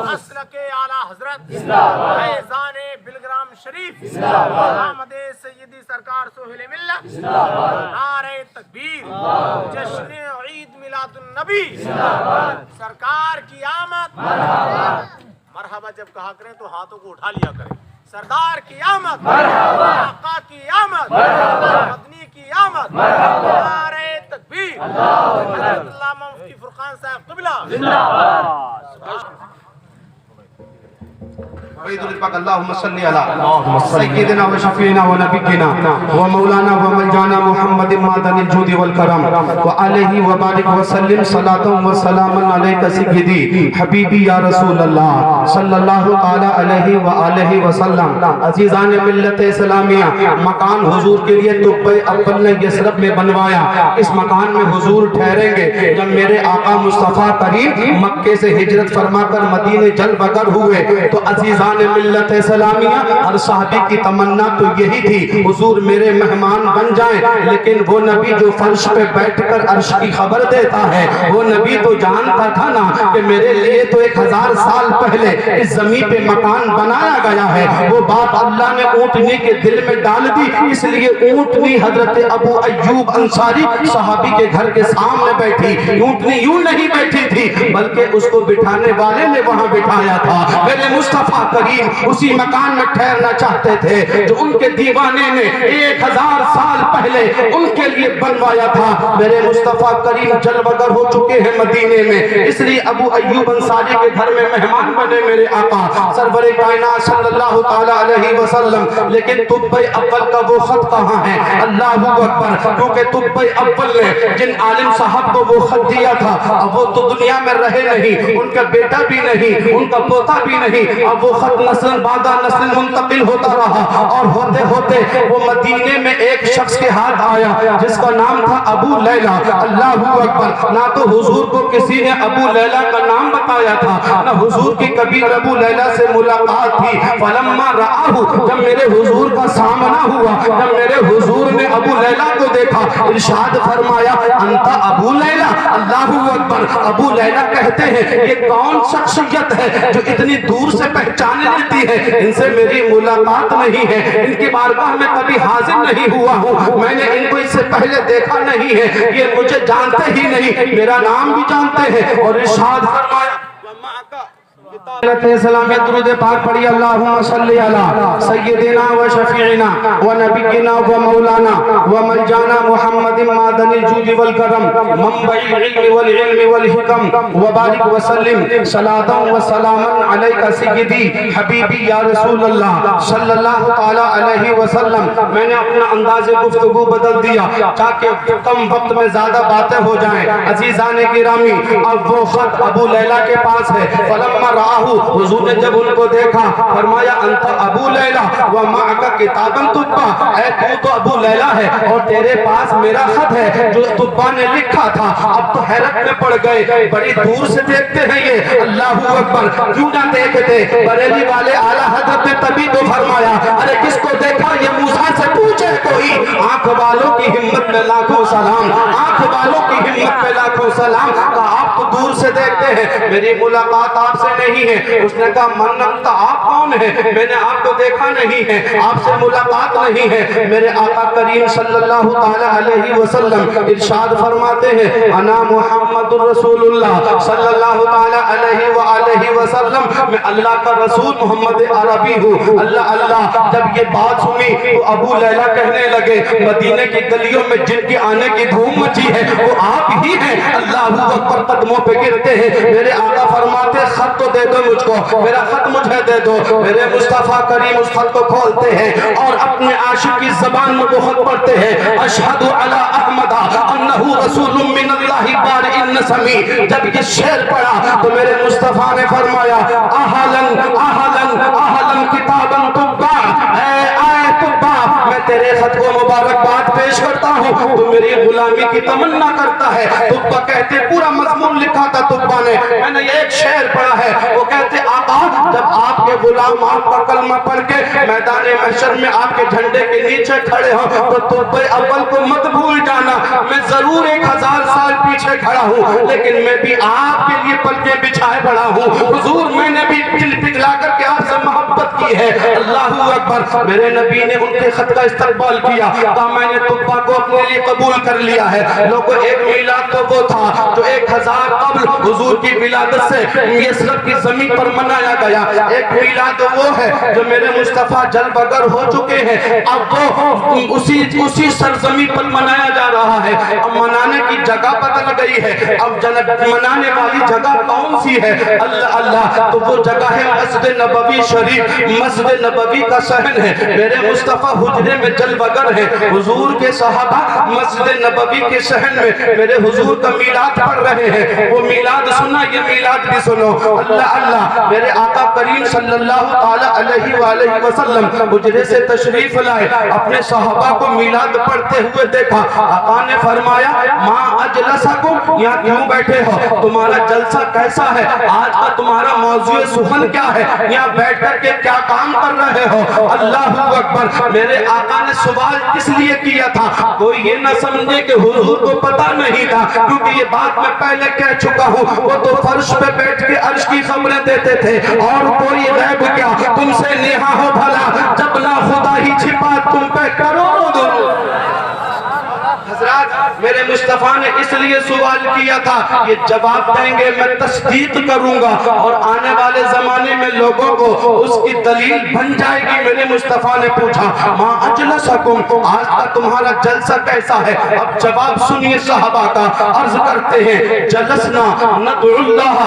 مسلک اعلی حضرت فیضان بلگرام شریف آمد سیدی سرکار سہیل ملت نعرہ تکبیر جشن عید میلاد النبی سرکار کی آمد. مرحبا جب کہا کریں تو ہاتھوں کو اٹھا لیا کریں. سردار کی آمد آقا کی آمد مدنی کی آمد. نعرہ تکبیر. حضرت علامہ مفتی فرقان صاحب قبلہ. اللهم صل على سيدنا وشفينا ونبينا ومولانا ومولانا محمد معدن الجود والكرم وعليه وبارك وسلم صلاة وسلاما عليك سيدي حبيبي يا رسول الله صلى الله تعالى عليه وآله وسلم. عزیزان ملت اسلامیہ مکان حضور کے لیے طبی اول نے یثرب میں بنوایا. اس مکان میں حضور ٹھہریں گے. جب میرے آقا مصطفیٰ کریم مکے سے ہجرت فرما کر مدینے جل بگر ہوئے تو عزیزان ملت اسلامیہ ہر صحابی کی تمنا تو یہی تھی حضور میرے مہمان بن جائیں. لیکن وہ نبی جو فرش پہ بیٹھ کر عرش کی خبر دیتا ہے وہ نبی تو جانتا تھا نا کہ میرے لیے تو 1000 سال پہلے اس زمین پہ مکان بنایا گیا ہے. وہ بات اللہ نے اونٹنی کے دل میں ڈال دی. اس لیے اونٹنی حضرت ابو ایوب انصاری صحابی کے گھر کے سامنے بیٹھی. اونٹنی یوں نہیں بیٹھی تھی بلکہ اس کو بٹھانے والے نے وہاں بٹھایا تھا. میرے مصطفیٰ کریم اسی مکان میں ٹھہرنا چاہتے تھے جو ان کے دیوانے نے 1000 سال پہلے ان کے لیے بنوایا تھا. میرے مصطفیٰ کریم جلوگر ہو چکے ہیں مدینے میں. اس لیے ابو ایوب انصاری کے گھر میں مہمان بنے میرے آقا سرور کائنات صلی اللہ تعالی علیہ وسلم. لیکن طبی اول کا وہ خط کہاں ہے؟ اللہ اکبر. کیونکہ طبی اول نے جن عالم صاحب کو وہ خط دیا تھا اب وہ تو دنیا میں رہے نہیں. ان کا بیٹا بھی نہیں ان کا پوتا بھی نہیں. اب وہ خط نسل بعد نسل منتقل ہوتا رہا اور ہوتے ہوتے وہ مدینے میں ایک شخص کے ہاتھ آیا جس کا نام تھا ابو لیلہ. اللہ اکبر. نہ تو حضور کو کسی نے ابو لیلہ کا نام بتایا تھا نہ حضور کی کبھی ابو لیلہ سے ملاقات تھی. فلما رآہ جب میرے حضور کا سامنا ہوا جب میرے حضور نے ابو لیلہ کو دیکھا ارشاد فرمایا انت ابو لیلہ. اللہ اکبر. ابو لیلہ کہتے ہیں یہ کون شخصیت ہے جو اتنی دور سے پہچانے لیتی ہے؟ ان سے میری ملاقات نہیں ہے ان کی بارگاہ میں کبھی حاضر نہیں ہوا ہوں. میں نے ان کو اس سے پہلے دیکھا نہیں ہے. یہ مجھے جانتے ہی نہیں میرا نام بھی جانتے ہیں. اور ارشاد فرمایا سلام درود پاک پڑھی اللہم صلی علی سیدنا و شفیعنا و نبینا و مولانا و ملجانا محمد معدن الجود والکرم منبع العلم والعلم والحکم و بارک وسلم صلاة و سلاما علیکہ سیدی حبیبی یا رسول اللہ صلی اللہ تعالی علیہ وسلم. میں نے اپنا انداز گفتگو بدل دیا تاکہ کم وقت میں زیادہ باتیں ہو جائیں. عزیزان گرامی اب وہ خط ابو لیلہ کے پاس ہے. فلما رآہو حضور نے جب ان کو دیکھا فرمایا انت ابو لیلہ ومعک کتابا تبا، اے تو ابو لیلہ ہے اور تیرے پاس میرا خط ہے جو تبا نے لکھا تھا. اب تو حیرت میں پڑ گئے، بڑی دور سے دیکھتے ہیں یہ. اللہ اکبر، کیوں نہ دیکھتے؟ بریلی والے اعلیٰ حضرت نے تبھی تو فرمایا ارے کس کو دیکھا؟ یہ موسیٰ سے پوچھے کوئی. آنکھ والوں کی ہمت میں لاکھوں سلام، آنکھ والوں کی ہمت میں لاکھوں سلام. آپ تو دور سے دیکھتے ہیں، میری ملاقات آپ سے نہیں ہے. اس نے کہا من انت، آپ کون ہیں؟ میں نے آپ کو دیکھا نہیں ہے، آپ سے ملاقات نہیں ہے. میرے آقا کریم صلی اللہ تعالی علیہ وسلم ارشاد فرماتے ہیں انا محمد رسول اللہ صلی اللہ تعالی علیہ وآلہ وسلم، میں اللہ کا رسول محمد عربی ہوں. اللہ اللہ. جب یہ بات سنی تو ابو لیلہ کہنے لگے مدینے کی گلیوں میں جن کے آنے کی دھوم مچی ہے وہ آپ ہی ہیں. اللہ اکبر، قدموں پہ گرتے ہیں. میرے آقا فرماتے خط تو دے دو مجھ کو، میرا خط مجھے دے دو. میرے مصطفیٰ کریم اس خط کو کھولتے ہیں اور اپنے عاشق کی زبان میں وہ خط پڑھتے ہیں اشہد علی احمد انہ رسول من اللہ بارئ النسمی. جب یہ شعر پڑھا تو میرے مصطفیٰ نے فرمایا اہلن اہلن اہلن کتابا تبا، اے آئے تبا میں تیرے خط کو مبارکباد پیش کرتا ہوں، تو میری غلامی کی تمنا کرتا ہے. تبا کہتے پورا مضمون لکھا تھا تبا نے، میں نے ایک شعر پڑھا ہے. وہ کہتے آقا جب آپ کے غلام آپ کا کلمہ پڑھ کے میدان محشر میں آپ کے جھنڈے کے نیچے کھڑے ہوں تو تبا اول کو مت بھول جانا. میں ضرور 1000 سال پیچھے کھڑا ہوں لیکن میں بھی آپ کے لیے پلکیں بچھائے پڑا ہوں. حضور میں نے بھی دل پگھلا کر کے آپ سے محبت کی ہے. اللہ اکبر. میرے نبی نے ان کے خط کا استقبال کیا، کہا میں نے تبا کو اپنے لیے قبول کر لیا ہے. لوگوں ایک میلاد تو وہ تھا جو 1000 قبل حضور کی ولادت سے یثرب کی زمین پر منایا گیا. ایک میلاد وہ ہے جو میرے مصطفیٰ جل بگر ہو چکے ہیں، اب وہ اسی سرزمین پر منایا جا رہا ہے. اب منانے کی جگہ بدل گئی ہے. اب منانے والی جگہ کون سی ہے؟ اللہ اللہ. تو وہ جگہ ہے مسجد نبوی شریف. مسجد نبوی کا صحن ہے. میرے مصطفیٰ حجرے میں جل بگر ہے. حضور کے صحابہ مسجد نبوی کے صحن میں میرے حضور کا میلاد پڑھ رہے ہیں. وہ میلاد سنا، یہ میلاد بھی سنو. اللہ اللہ. میرے آقا کریم صلی اللہ تعالی علیہ وآلہ وسلم حجرے سے تشریف لائے، اپنے صحابہ کو میلاد پڑھتے ہوئے دیکھا. آقا نے فرمایا ما اجلسکم، یہاں کیوں بیٹھے ہو؟ تمہارا جلسہ کیسا ہے؟ آج کا تمہارا موضوع سخن کیا ہے؟ یہاں بیٹھ کر کے کیا کام کر رہے ہو؟ اللہ اکبر. میرے آقا نے سوال کس لیے کیا تھا؟ کوئی یہ نہ سمجھے کہ حضور کو پتا نہیں تھا، کیونکہ یہ بات میں پہلے کہہ چکا ہوں. وہ تو فرش پہ بیٹھ کے عرش کی خبریں دیتے تھے اور کوئی غیب کیا تم سے نہا ہو بھلا، جب نہ خدا ہی چھپا تم پہ کروڑوں درود. حضرات میرے مصطفیٰ نے اس لیے سوال کیا تھا، یہ جواب دیں گے میں تصدیق کروں گا اور آنے والے زمانے میں لوگوں کو اس کی دلیل بن جائے گی. میرے مصطفیٰ نے پوچھا ما اجلسکم، آج کا تمہارا جلسہ کیسا ہے؟ اب جواب سنیے صحابہ کا. عرض کرتے ہیں جلسنا ندعو اللہ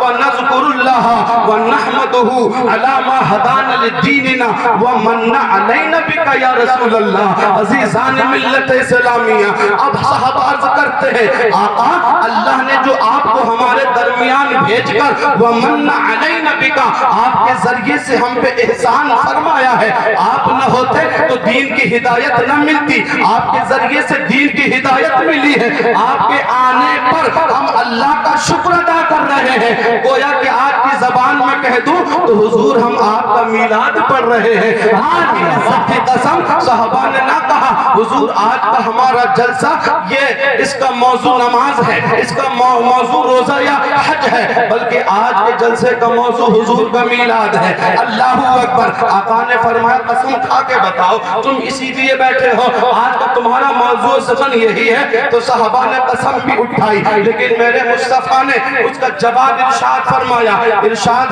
ونذکر اللہ ونحمدہ علی ما ہدانا لدیننا ومن علینا بک یا رسول اللہ. عزیزان ملت اسلامیہ، اب صحابہ عرض کرتے ہیں آقا اللہ نے جو آپ کو ہمارے درمیان بھیج کر ومن علینا بکا، آپ کے ذریعے سے ہم پہ احسان فرمایا ہے. آپ نہ ہوتے تو دین کی ہدایت نہ ملتی، آپ کے ذریعے سے دین کی ہدایت ملی ہے. آپ کے آنے پر ہم اللہ کا شکر ادا کر رہے ہیں. گویا کہ آج کی زبان میں کہہ دوں تو حضور ہم آپ کا میلاد پڑھ رہے ہیں. آج کی عزت کی قسم صحابہ نے نہ کہا حضور آج کا ہمارا جلسہ یہ اس کا موضوع نماز ہے، اس کا موضوع روزہ یا حج ہے، بلکہ آج کے جلسے کا موضوع حضور کا میلاد ہے. اللہ اکبر. آقا نے فرمایا قسم کھا کے بتاؤ تم اسی لیے بیٹھے ہو؟ آج کا تمہارا موضوع زمن یہی ہے تو صحابہ نے قسم بھی اٹھائی، لیکن میرے مصطفیٰ نے اس کا جواب ارشاد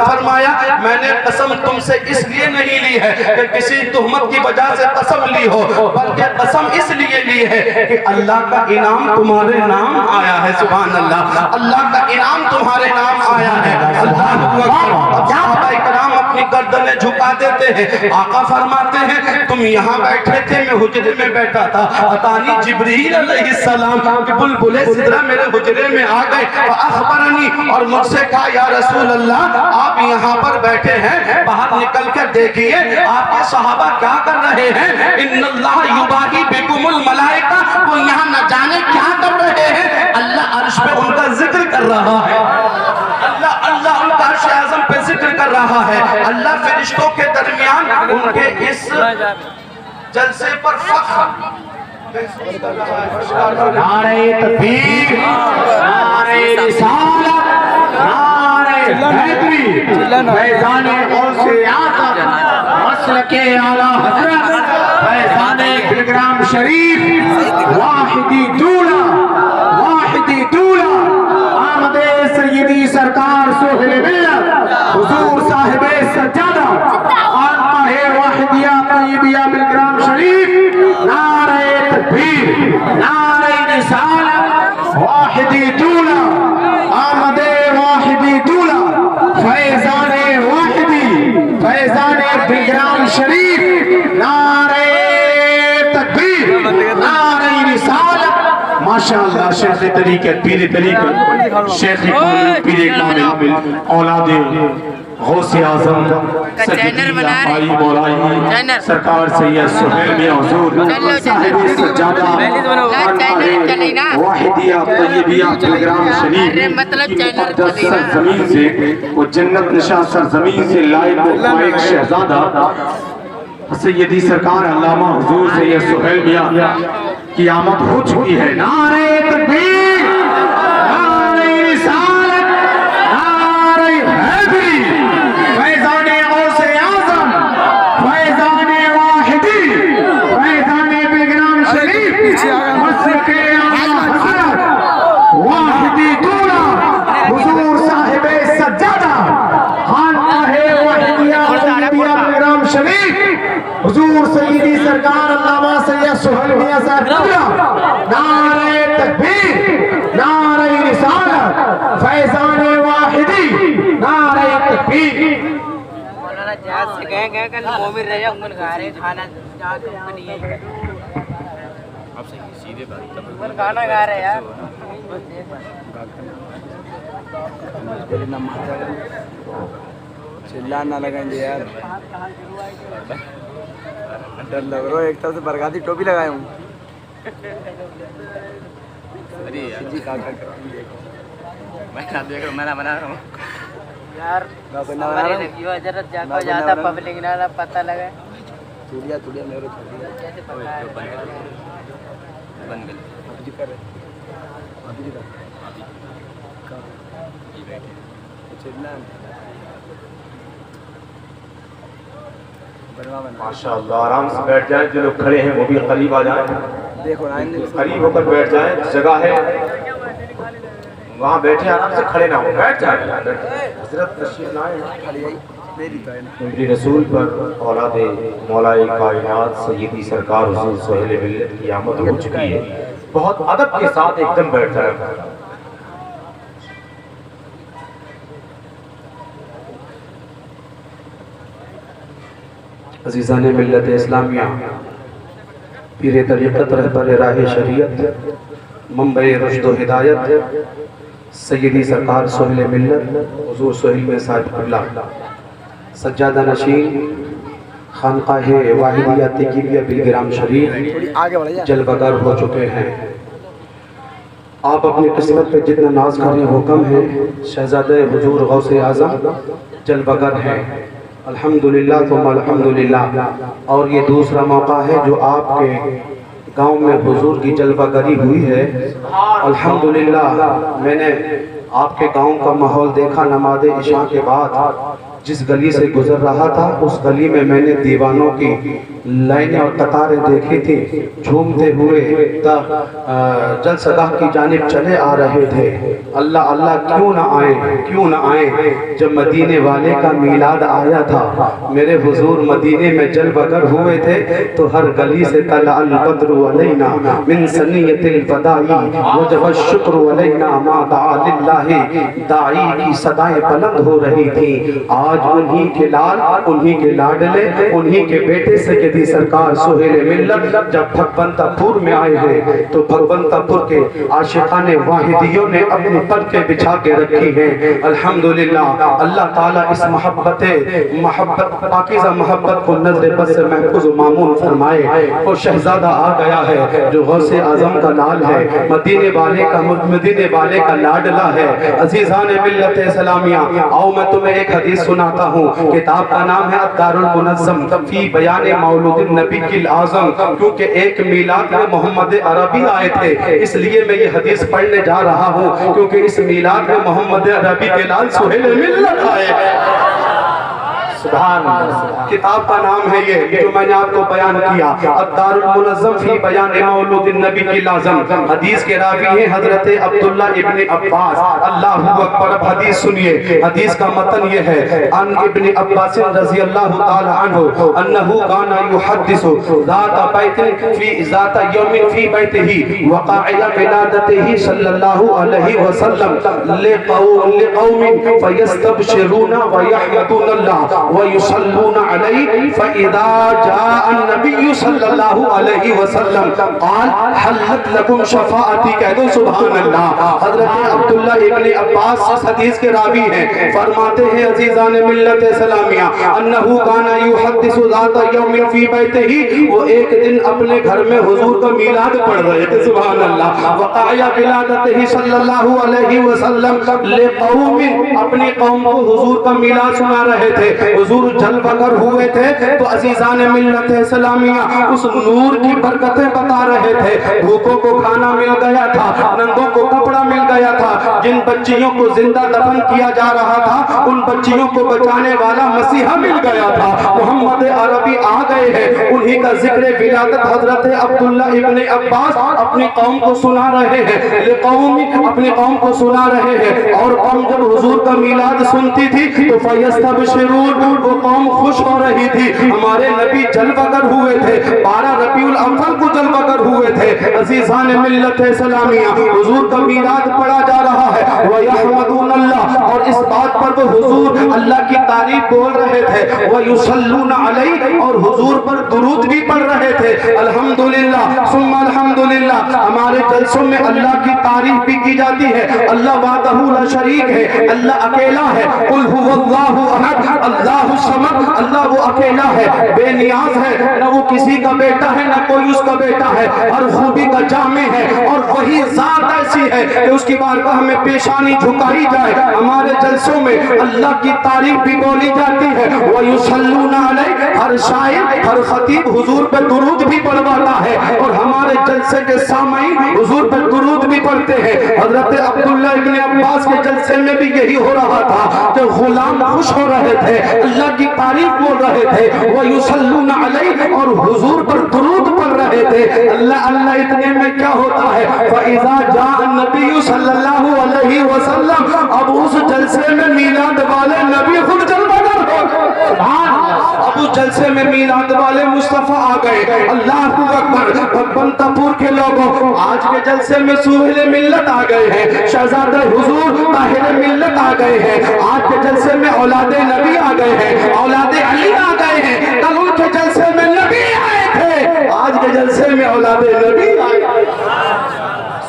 فرمایا میں نے قسم تم سے اس لیے نہیں لی ہے کہ کسی تہمت کی وجہ سے قسم لی ہو، بلکہ قسم اس لیے لی ہے کہ اللہ کا انعام تمہارے نام آیا ہے۔ سبحان اللہ، اللہ کا انعام تمہارے نام آیا ہے۔ اللہ اکبر۔ صحابہ اکرام اپنی گردنیں جھکا دیتے ہیں، آقا فرماتے ہیں تم یہاں بیٹھے تھے، میں حجرے میں بیٹھا تھا، اتانی جبریل علیہ السلام کہ بلبلِ سدرہ میرے حجرے میں آ گئے، فاخبرنی، اور مجھ سے کہا یا رسول اللہ آپ یہاں پر بیٹھے ہیں، باہر نکل کر دیکھئے آپ کے صحابہ کیا کر رہے ہیں، ان اللہ یباہی بکم الملائکہ، وہ یہاں نہ جانے کیا کر رہے ہیں، اللہ عرش پہ ان کا ذکر کر رہا ہے، اللہ ان کا عرش اعظم پہ ذکر کر رہا ہے، اللہ فرشتوں کے درمیان ان کے اس جلسے پر فخر۔ نعرہ تکبیر، نعرہ رسالت، نعرہ حیدری، فیضان غوث اعظم، مسلک اعلیٰ حضرت فیضان بلگرام شریف، واحدی دولا آمد سیدی سرکار سہیل ملت حضور صاحب سجادہ خانقاہ واحدیہ طیبیہ بلگرام شریف، نعرہ تکبیر، نعرہ رسالت، واحدی دولا آمد واحدی دولا فیضان بلگرام شریف، نعرہ تکبیر، نعرہ رسالت۔ ماشاءاللہ شیخ طریقت، پیر طریقت، شیخ پیر کامل، اولاد غوث اعظم سجدی آئی مولائی سرکار سید سہیل میاں حضور صاحب سجادہ خانقاہ واحدیہ طیبیہ بلگرام شریف کی مقدس سرزمین سے، وہ جنت نشاں سرزمین سے لائق و ایک شہزادہ سیدی سرکار علامہ حضور سید سہیل میاں کی آمد ہو چکی ہے۔ نعرہ تکبیر، نعرہ رسالت، نعرہ حیدری، فیضان غوث اعظم، فیضان واحدی، فیضان بلگرام شریف، مسلک اعلیٰ حضرت واحدی دولا حضور صاحب سجادہ خانقاہ واحدیہ طیبیہ بلگرام شریف، حضور سیدی سرکار علامہ سید سہیل میاں صاحب، نعرہ تکبیر، نعرہ رسالت، فیضان واحدی، نعرہ تکبیر۔ مولانا جہاز سے گئے کل مومن رہے انگن کھا رہے کھانا جہاں تک نہیں ہے، انگن کھانا کھا رہے یار۔ چلان نہ لگائیں گے یار، ڈر لگ رہا ہے، ایک طرف سے برگاتی ٹوپی لگائے ہوں میں نہ بنا رہا ہوں یار، ہماری لگی ہو حضرت جا کو جاتا پبلک نہ پتہ لگے چوڑیا میرے کیسے پکا ہے بن گئے ابھی کر رہے ماشاءاللہ، آرام سے بیٹھ جائیں، جو لوگ کھڑے ہیں وہ بھی قریب آ جائیں، دیکھو قریب ہو کر بیٹھ جائیں، جگہ ہے وہاں بیٹھے، آرام سے کھڑے نہ ہو، بیٹھ جائیں۔ حضرت تشریف لائیں، میری رسول پر اولاد مولا کائنات سیدی سرکار حضور سہیل ملت کی آمد ہو چکی ہے، بہت ادب کے ساتھ ایک دم بیٹھ جائیں۔ عزیزان ملت اسلامیہ، پیر طریقت رہبر راہ شریعت، منبع رشد و ہدایت سیدی سرکار سہیل ملت حضور سہیل میں صاحب قبلہ سجادہ نشین خانقاہ واحدیہ طیبیہ بلگرام شریف جلوہ گر ہو چکے ہیں۔ آپ اپنی قسمت پہ جتنا ناز کریں وہ کم ہے، شہزادہ حضور غوث اعظم جلوہ گر ہیں، الحمدللہ ثم الحمدللہ۔ اور یہ دوسرا موقع ہے جو آپ کے گاؤں میں حضور کی جلوہ گری ہوئی ہے، الحمدللہ۔ میں نے آپ کے گاؤں کا ماحول دیکھا، نماز عشاء کے بعد جس گلی سے گزر رہا تھا اس گلی میں میں نے دیوانوں کی لائنیں اور قطاریں دیکھی تھی، جھومتے ہوئے جلسہ گاہ کی جانب چلے آ رہے تھے۔ اللہ اللہ کیوں نہ آئیں جب مدینے والے کا میلاد آیا تھا، میرے حضور مدینے میں جل بگر ہوئے تھے تو ہر گلی سے طلع البدر علینا من ثنیۃ الوداع وجب الشکر علینا ما دعا للہ، داعی کی صدائیں بلند ہو رہی تھی۔ آج انہی کے لال، انہی کے لاڈلے، انہی کے بیٹے سیدی سرکار سہیل ملت جب بھگونتا پور میں آئے ہیں تو بھگونتا پور کے عاشقان واحدیوں نے اپنی پلکیں بچھا کے رکھی ہیں۔ الحمدللہ اللہ تعالیٰ اس محبت پاکیزہ محبت کو نظر بد سے محفوظ و معمول فرمائے۔ وہ شہزادہ آ گیا ہے جو غوث اعظم کا لال ہے، مدینے والے کا لاڈلا ہے۔ عزیزان ملت اسلامیہ، آؤ میں تمہیں ایک حدیث سناتا ہوں۔ کتاب کا نام ہے الدار المنظم فی بیان مولود النبی الاعظم، کیونکہ ایک میلاد میں محمد عربی آئے تھے، اس لیے میں یہ حدیث پڑھنے جا رہا ہوں، کیونکہ اس میلاد میں محمد عربی کے لال سہیل ملت آئے ہیں۔ سبحان اللہ، کتاب کا نام ہے یہ جو میں نے آپ کو بیان کیا، الدار المنظم فی بیان مولود النبی الاعظم۔ حدیث کے راوی ہیں حضرت عبداللہ ابن عباس۔ اللہ اکبر، اب حدیث سنیے۔ حدیث کا متن یہ ہے، ان ابن عباس رضی اللہ تعالی عنہ انہو کان یحدث ذات بیت فی ذات یوم فی بیتہ وقاع ولادتہ صلی اللہ علیہ وسلم لقوم فیستبشرون ویحمدون اللہ وَيُصَلُّونَ عَلَيْهِ فَإِذَا جَاءَ النَّبِيُّ صلی اللہ علیہ وسلم قال حلت لکم شفاعتی، کہہ دو سبحان اللہ۔ حضرت عبداللہ ابن عباس اس حدیث کے راوی ہیں، فرماتے ہیں عزیزان ملت اسلامیہ، انہو کانا یحدث ذات یوم فی بیتہ، وہ ایک دن اپنے گھر میں حضور کا میلاد پڑھ رہے تھے، سبحان اللہ۔ وقاع ولادتہ صلی اللہ علیہ وسلم لقوم، اپنی قوم کو حضور کا میلاد سنا رہے تھے، حضور جل بگر ہوئے تھے تو عزیزان ملت اسلامیہ اس نور کی برکتیں بتا رہے تھے۔ بھوکوں کو کھانا مل گیا تھا، ننگوں کو کپڑا مل گیا تھا، جن بچیوں کو زندہ دفن کیا جا رہا تھا ان بچیوں کو بچانے والا مسیحا مل گیا تھا۔ محمد عربی آ گئے ہیں، انہی کا ذکر ولادت حضرت عبداللہ ابن عباس اپنی قوم کو سنا رہے ہیں، لقوم، اپنی قوم کو سنا رہے ہیں، اور قوم جب حضور کا میلاد سنتی تھی تو فیستبشرون، وہ قوم خوش ہو رہی تھی، ہمارے نبی جل بگر ہوئے تھے، 12 ربیع الاول کو جل بگر ہوئے تھے۔ عزیزان ملت اسلامیہ، حضور کا میلاد پڑھا جا رہا ہے، وَيَحْمَدُونَ اللَّهَ، اور اس بات پر وہ حضور اللہ کی تعریف بول رہے تھے، وَيُصَلُّونَ عَلَيْهِ، اور حضور پر درود بھی پڑھ رہے تھے۔ الحمدللہ ثم الحمدللہ، ہمارے جلسوں میں اللہ کی تعریف بھی کی جاتی ہے۔ اللہ وحدہ لا شریک ہے، اللہ اکیلا ہے، قل هو اللہ احد اللہ الصمد، اللہ وہ اکیلا ہے، بے نیاز ہے، نہ وہ کسی کا بیٹا ہے نہ کوئی اس کا بیٹا ہے، ہر خوبی کا جامع ہے، اور وہی ذات ایسی ہے کہ اس کی بارگاہ میں پیشانی جھکائی جائے۔ ہمارے جلسوں میں اللہ کی تعریف بھی بولی جاتی ہے، وَيُصَلُّونَ عَلَيْهِ، ہر شاعر ہر خطیب حضور پہ درود بھی پڑھواتا ہے، اور ہمارے جلسے کے سامعین حضور پہ درود بھی پڑھتے ہیں۔ حضرت عبداللہ ابن عباس کے جلسے میں بھی یہی ہو رہا تھا کہ غلام خوش ہو رہے تھے، اللہ کی تعریف بول رہے تھے، وَيُصَلُّونَ عَلَيْهِ، اور حضور پر درود پڑھ رہے تھے۔ اللہ اللہ اتنے میں کیا ہوتا ہے، فَإِذَا جَاءَ النَّبِيُّ صلی اللہ علیہ وسلم، اب اس جلسے میں میلاد والے نبی خود جل بگر ہو، سبحان اللہ، اب اس جلسے میں میلاد والے مصطفیٰ آ گئے۔ اللہ اکبر، بھگونتا پور کے لوگوں، آج کے جلسے میں سہیل ملت آ گئے ہیں، شہزادہ حضور طاہر ملت آ گئے ہیں، آج کے جلسے میں اولاد نبی آ گئے ہیں، اولاد علی آ گئے ہیں، کل ان کے جلسے میں نبی آئے تھے، آج کے جلسے میں اولاد نبی آئے ہیں۔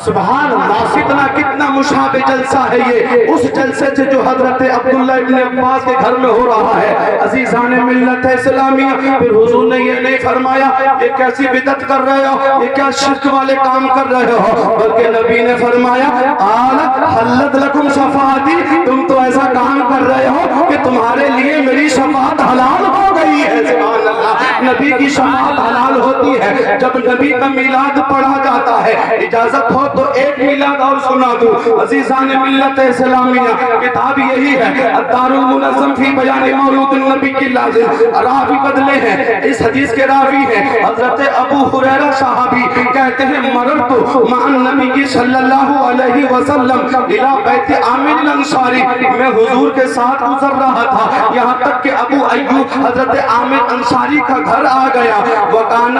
سبحان اللہ، کتنا مشابہ جلسہ ہے یہ اس جلسے سے جو حضرت عبداللہ ابن عباس کے گھر میں ہو رہا ہے۔ عزیزان ملت اسلامیہ، پھر حضور نے یہ نہیں فرمایا یہ کیسی بدعت کر رہے ہو، یہ کیا شرک والے کام کر رہے ہو، بلکہ نبی نے فرمایا قال حلت لکم شفاعتی، تم تو ایسا کام کر رہے ہو کہ تمہارے لیے میری شفاعت حلال ہو گئی ہے۔ سبحان اللہ، نبی کی شفاعت حلال ہوتی ہے جب نبی کا میلاد پڑھا جاتا ہے. اجازت ہو تو ایک میلاد اور سنا دوں. عزیزان ملت اسلامیہ کتاب یہی ہے الدار المنظم فی بیان مولود النبی کی لازم. راوی بدلے ہیں, اس حدیث کے راوی ہیں حضرت ابو ہریرہ صحابی, کہتے ہیں مررت مع النبی صلی اللہ علیہ وسلم الی بیت عامر الانصاری, میں حضور کے ساتھ گزر رہا تھا یہاں تک کہ ابو ایوب حضرت عامر انصاری کا گھر آ گیا. وکان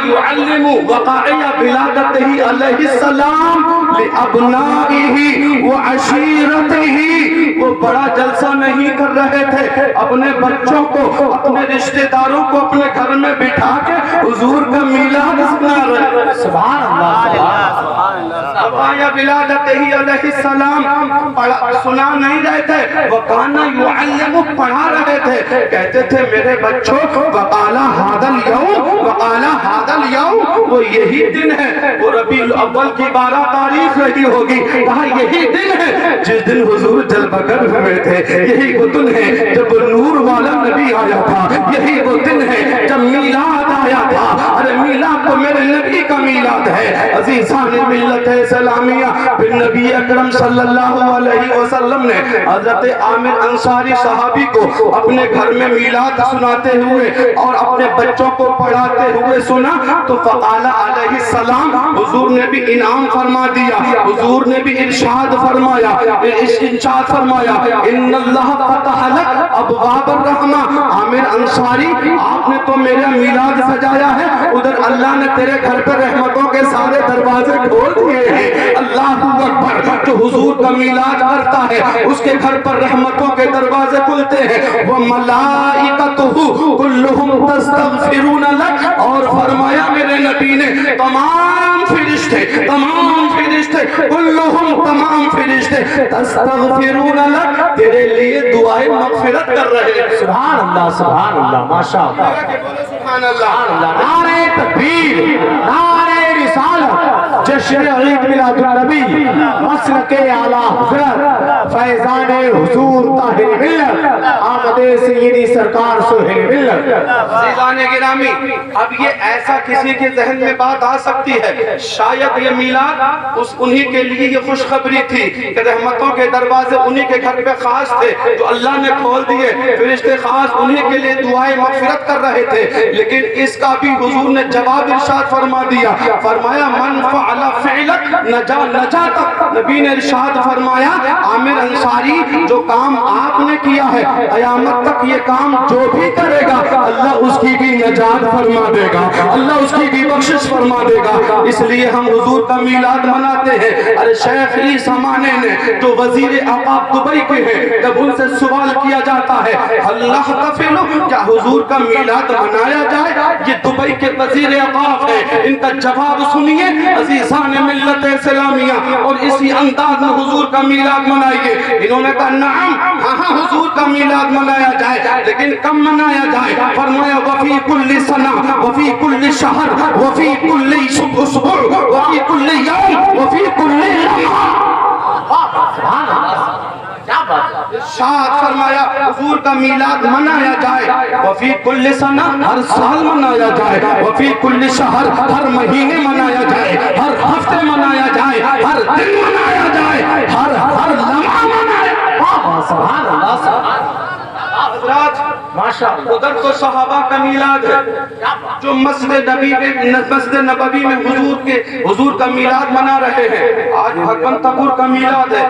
یعلم وقائع ولادتہ علیہ السلام لابنائہ وعشیرتہ. وہ بڑا جلسہ نہیں کر رہے تھے, اپنے بچوں کو اپنے رشتہ داروں کو اپنے گھر میں بٹھا کے حضور کا میلاد سنا رہے. سبحان اللہ. وقائع ولادتہ علیہ السلام سنا نہیں رہے تھے, وکان یعلم پڑھا رہے تھے. کہتے تھے میرے بچوں وقال ھذا اليوم, وقال ھذا اليوم, وہ یہی دن ہے, وہ ربیع الاول کی 12 تاریخ رہی ہوگی, کہا یہی دن ہے جس دن حضور جلوہ گر ہوئے تھے, یہی وہ دن ہے جب نور والا نبی آیا تھا, یہی وہ دن ہے جب میلاد آیا تھا. ارے میلاد تو میرے نبی کا میلاد ہے. عزیزان ملت اسلامیہ, پھر نبی اکرم صلی اللہ علیہ وسلم نے حضرت عامر انصاری صحابی کو اپنے گھر میں میلاد سناتے ہوئے اور اپنے بچوں کو پڑھاتے ہوئے سنا تو فقال علیہ السلام, حضور نے بھی انعام فرما دیا, حضور نے بھی ارشاد فرمایا ان اللہ فتح لک ابواب الرحمہ. عامر انصاری آپ نے تو میرا میلاد سجایا ہے, ادھر اللہ نے تیرے گھر پر رحمتوں کے سارے دروازے کھول دیے ہیں. اللہ اکبر. جو حضور کا میلاد کرتا ہے اس کے گھر پر رحمتوں کے دروازے کھلتے ہیں. وملائکتہ کلہم تستغفرون لک, اور فرمایا میرے نبی نے تمام فرشتے کلہم تمام فرشتے تستغفرون لک, تیرے لیے دعائیں مغفرت کر رہے ہیں. سبحان اللہ, سبحان اللہ, ماشاءاللہ, سبحان اللہ. نعرہ تکبیر, نعرہ رسالت, جشن عید میلاد النبی, مسلک اعلی حضرت فیضان حضور طاہر ملت, آمد سیدی سرکار سہیل ملت. عزیزان گرامی, اب یہ ایسا کسی کے ذہن میں بات آ سکتی ہے, شاید یہ میلاد انہی کے لیے یہ خوشخبری تھی کہ رحمتوں کے دروازے انہی کے گھر پہ خاص تھے جو اللہ نے کھول دیے, فرشتے خاص انہی کے لیے دعائیں مغفرت کر رہے تھے. لیکن اس کا بھی حضور نے جواب ارشاد فرما دیا, فرمایا من فعل فعلک نجاتک. نبی نے ارشاد فرمایا عامر انصاری جو کام آپ نے کیا ہے قیامت تک یہ کام جو بھی کرے گا اللہ اس کی بھی نجات فرما دے گا, اللہ اس کی بھی بخشش فرما دے گا. اس لیے ہم حضور کا میلاد مناتے ہیں. ارے شیخ اس زمانے نے جو وزیر اوقاف دبئی کے ہیں, جب ان سے سوال کیا جاتا ہے اللہ تفعل, کیا حضور کا میلاد منایا جائے, یہ دبئی کے وزیر اوقاف ہیں, ان کا جواب سنیے عزیزان ملت اسلامیہ, اور اسی انداز میں حضور کا میلاد منائیے. انہوں نے کہا نعم, ہاں حضور کا میلاد منایا جائے, لیکن کب منایا جائے؟ فرمایا وفی کل سنہ وفی کل شہر وفی کل اسبوع وفی کل یوم وفی کل لمحہ. شاد فرمایا حضور کا میلاد منایا جائے, وفی کل سنہ ہر سال منایا جائے, وفی کل شہر ہر مہینے منایا جائے, ہر ہفتے منایا جائے, ہر دن منایا جائے, ہر لمحہ منایا. سبحان اللہ, سبحان اللہ. حضرات ادھر تو صحابہ کا میلاد ہے جو مسجد نبوی میں حضور کا میلاد منا رہے ہیں. آج بھگوان تپور کا میلاد ہے.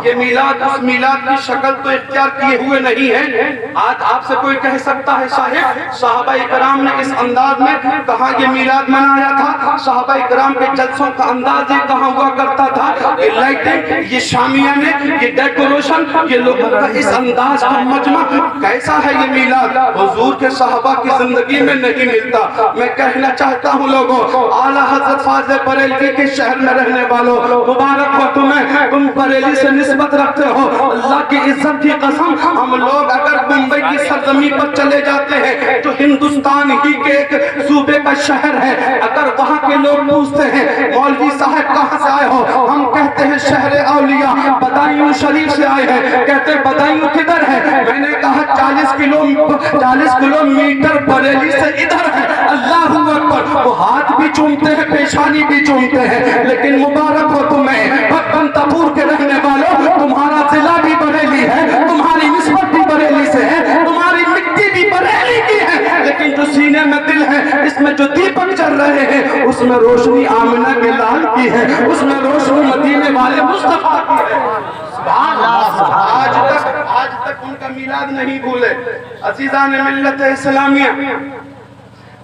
یہ میلاد اس میلاد کی شکل تو اختیار کیے ہوئے نہیں ہے. آج آپ سے کوئی کہہ سکتا ہے صاحب صحابہ کرام نے اس انداز میں کہاں یہ میلاد منایا تھا, صحابہ کرام کے جلسوں کا انداز یہ کہاں ہوا کرتا تھا, یہ لائٹیں, یہ شامیانے, یہ ڈیکوریشن, یہ لوگوں کا اس انداز کا مجمع, کیسا ہے یہ میلاد؟ حضور کے صحابہ کی زندگی میں نہیں ملتا. میں کہنا چاہتا ہوں لوگوں, اعلیٰ حضرت فاضل بریلوی کے شہر میں رہنے والوں, مبارک ہو تمہیں, تم بریلی سے نسبت رکھتے ہو. اللہ کی عزت کی قسم, ہم لوگ اگر ممبئی کی سرزمین پر چلے جاتے ہیں جو ہندوستان ہی کے ایک صوبے کا شہر ہے, اگر وہاں کے لوگ پوچھتے ہیں مولوی صاحب کہاں سے آئے ہو, ہم کہتے ہیں شہر اولیاء بدایوں شریف سے آئے ہیں. کہتے بدایوں کدھر ہے؟ میں نے کہا 40 40 کلومیٹر بریلی سے ادھر ہے، اللہ اکبر، وہ ہاتھ بھی چومتے ہیں، پیشانی بھی چومتے ہیں، لیکن مبارک ہو تمہیں بھکن تپور کے رہنے والوں، تمہارا ضلع بھی بریلی ہے، تمہاری نسبت بھی بریلی سے ہے، تمہاری مٹی بھی بریلی کی ہے، لیکن جو سینے میں دل ہے، اس میں جو دیپک چل رہے ہیں، اس میں روشنی آمنہ کے لال کی ہے، اس میں روشنی مدینے والے مصطفیٰ کی ہے۔ سبحان اللہ۔ آج تک ان کا میلاد نہیں بھولے۔ عزیزان ملت اسلامیہ،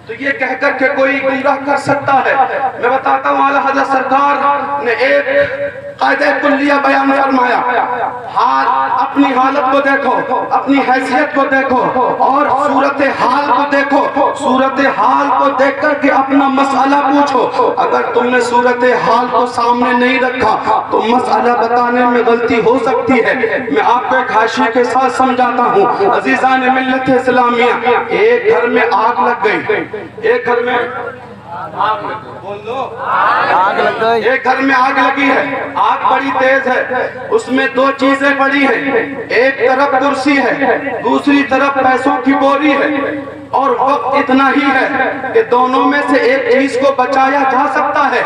تو یہ کہہ کر کہ کوئی گمراہ کر سکتا ہے، میں بتاتا ہوں اعلیٰ حضرت سرکار نے ایک قاعدہ کلیہ بیان فرمایا، اپنی حالت کو دیکھو، اپنی حیثیت کو دیکھو اور صورتحال کو دیکھو، صورتحال کو دیکھ کر کے اپنا مسئلہ پوچھو۔ اگر تم نے صورتحال کو سامنے نہیں رکھا تو مسئلہ بتانے میں غلطی ہو سکتی ہے۔ میں آپ کو ایک حاشیے کے ساتھ سمجھاتا ہوں۔ عزیزان ملت اسلامیہ، ایک گھر میں آگ لگ گئی، ایک گھر میں بول دو، آگ لگ گئی، ایک گھر میں آگ لگی ہے، آگ بڑی تیز ہے، اس میں دو چیزیں پڑی ہیں، ایک طرف کرسی ہے، دوسری طرف پیسوں کی بوری ہے، اور وقت اتنا ہی ہے کہ دونوں میں سے ایک چیز کو بچایا جا سکتا ہے۔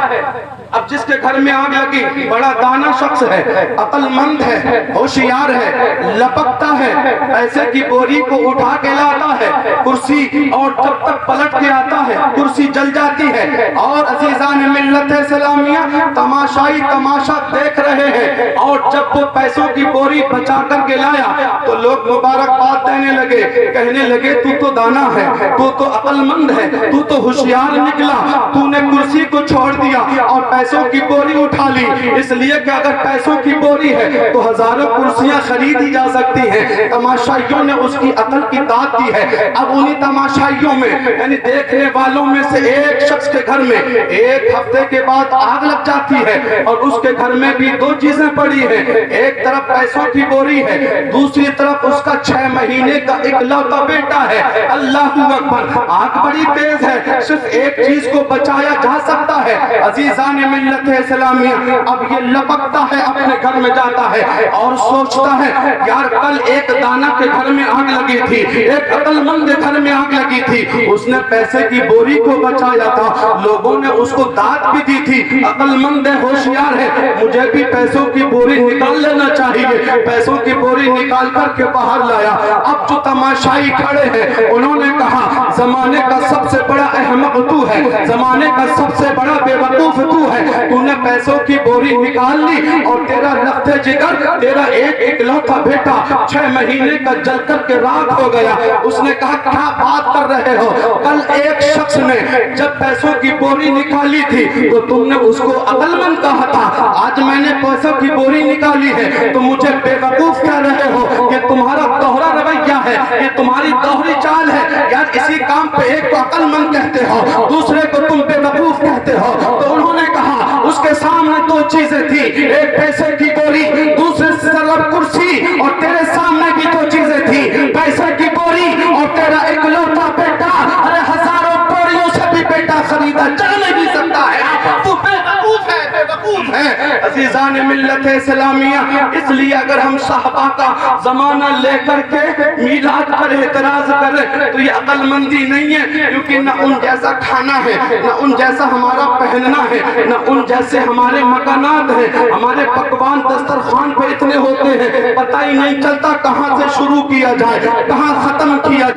اب جس کے گھر میں آگ لگی بڑا دانا شخص ہے، عقل مند ہے، ہوشیار ہے، لپکتا ہے، پیسے کی بوری کو اٹھا کے لاتا ہے کرسی، اور جب تک پلٹ کے آتا ہے کرسی جل جاتی ہے، اور عزیزان ملت اسلامیہ تماشائی تماشا دیکھ رہے ہیں، اور جب وہ پیسوں کی بوری بچا کر کے لایا تو لوگ مبارکباد دینے لگے، کہنے لگے تو تو دانا ہے، تو تو عقل مند ہے، تو تو ہوشیار نکلا، تو نے کرسی کو چھوڑ دیا اور پیسوں کی بوری اٹھا لی، اس لیے کہ اگر پیسوں کی بوری ہے تو ہزاروں کرسیاں خریدی جا سکتی ہیں۔ تماشائیوں نے اس کی عقل کی داد دی ہے۔ اب انہی تماشائیوں میں یعنی دیکھنے والوں میں سے ایک شخص کے گھر میں ایک ہفتے کے بعد آگ لگ جاتی ہے، اور اس کے گھر میں بھی دو چیزیں پڑی ہیں، ایک طرف پیسوں کی بوری ہے، دوسری طرف اس کا 6 مہینے کا اکلوتا بیٹا ہے۔ اللہ اکبر، آگ بڑی تیز ہے، صرف ایک چیز کو بچایا جا سکتا ہے۔ عزیزان ملت اسلامیہ، اب یہ لپکتا ہے، اپنے گھر میں جاتا ہے اور سوچتا ہے یار کل ایک دانا کے گھر میں آگ لگی تھی، ایک عقل مند گھر میں آگ لگی تھی، اس نے پیسے کی بوری کو بچایا تھا، لوگوں نے اس کو داد بھی دی تھی، عقل مند ہے، ہوشیار ہے، مجھے بھی پیسوں کی بوری نکال لینا چاہیے۔ پیسوں کی بوری نکال کر کے باہر لایا۔ اب جو تماشائی کھڑے ہیں انہوں نے کہا زمانے کا سب سے بڑا احمق تو ہے، زمانے کا سب سے بڑا بے وقوف تو ہے، تو نے پیسوں کی بوری نکال لی اور تیرا لخت جگر، تیرا ایک اکلوتا بیٹا 6 مہینے کا جل کر کے راکھ ہو گیا۔ اس نے کہا کیا بات کر رہے ہو، کل ایک شخص نے جب پیسوں کی بوری نکالی تھی تو تم نے اس کو عقل مند کہا تھا، آج میں نے پیسوں کی بوری نکالی ہے تو مجھے بے وقوف کہہ رہے ہو، یہ تمہارا دوہرا رویہ ہے، یہ تمہاری دوہری چال ہے، یار اسی کام پہ ایک کو عقل مند کہتے ہو دوسرے کو تم بے وقوف کہتے ہو۔ تو انہوں نے کہا اس کے سامنے دو چیزیں تھی، ایک پیسے کی بوری، دوسرے طرف کرسی، اور تیرے سامنے بھی دو چیزیں تھی، پیسے کی بوری اور تیرا اکلوتا بیٹا۔ ارے ہزاروں بوریوں سے بھی بیٹا خریدا جا نہیں سکتا ہے، تو بے وقوف ہے، بے وقوف ہے۔ عزیزان ملت اسلامیہ، اس لیے اگر ہم صحابہ کا زمانہ لے کر کے میلاد پر اعتراض کریں تو یہ عقل مندی نہیں ہے، کیونکہ نہ ان جیسا کھانا ہے، نہ ان جیسا ہمارا پہننا ہے، نہ ان جیسے ہمارے مکانات ہیں، ہمارے پکوان دسترخوان پہ اتنے ہوتے ہیں پتہ ہی نہیں چلتا کہاں سے شروع کیا جائے کہاں ختم کیا جائے۔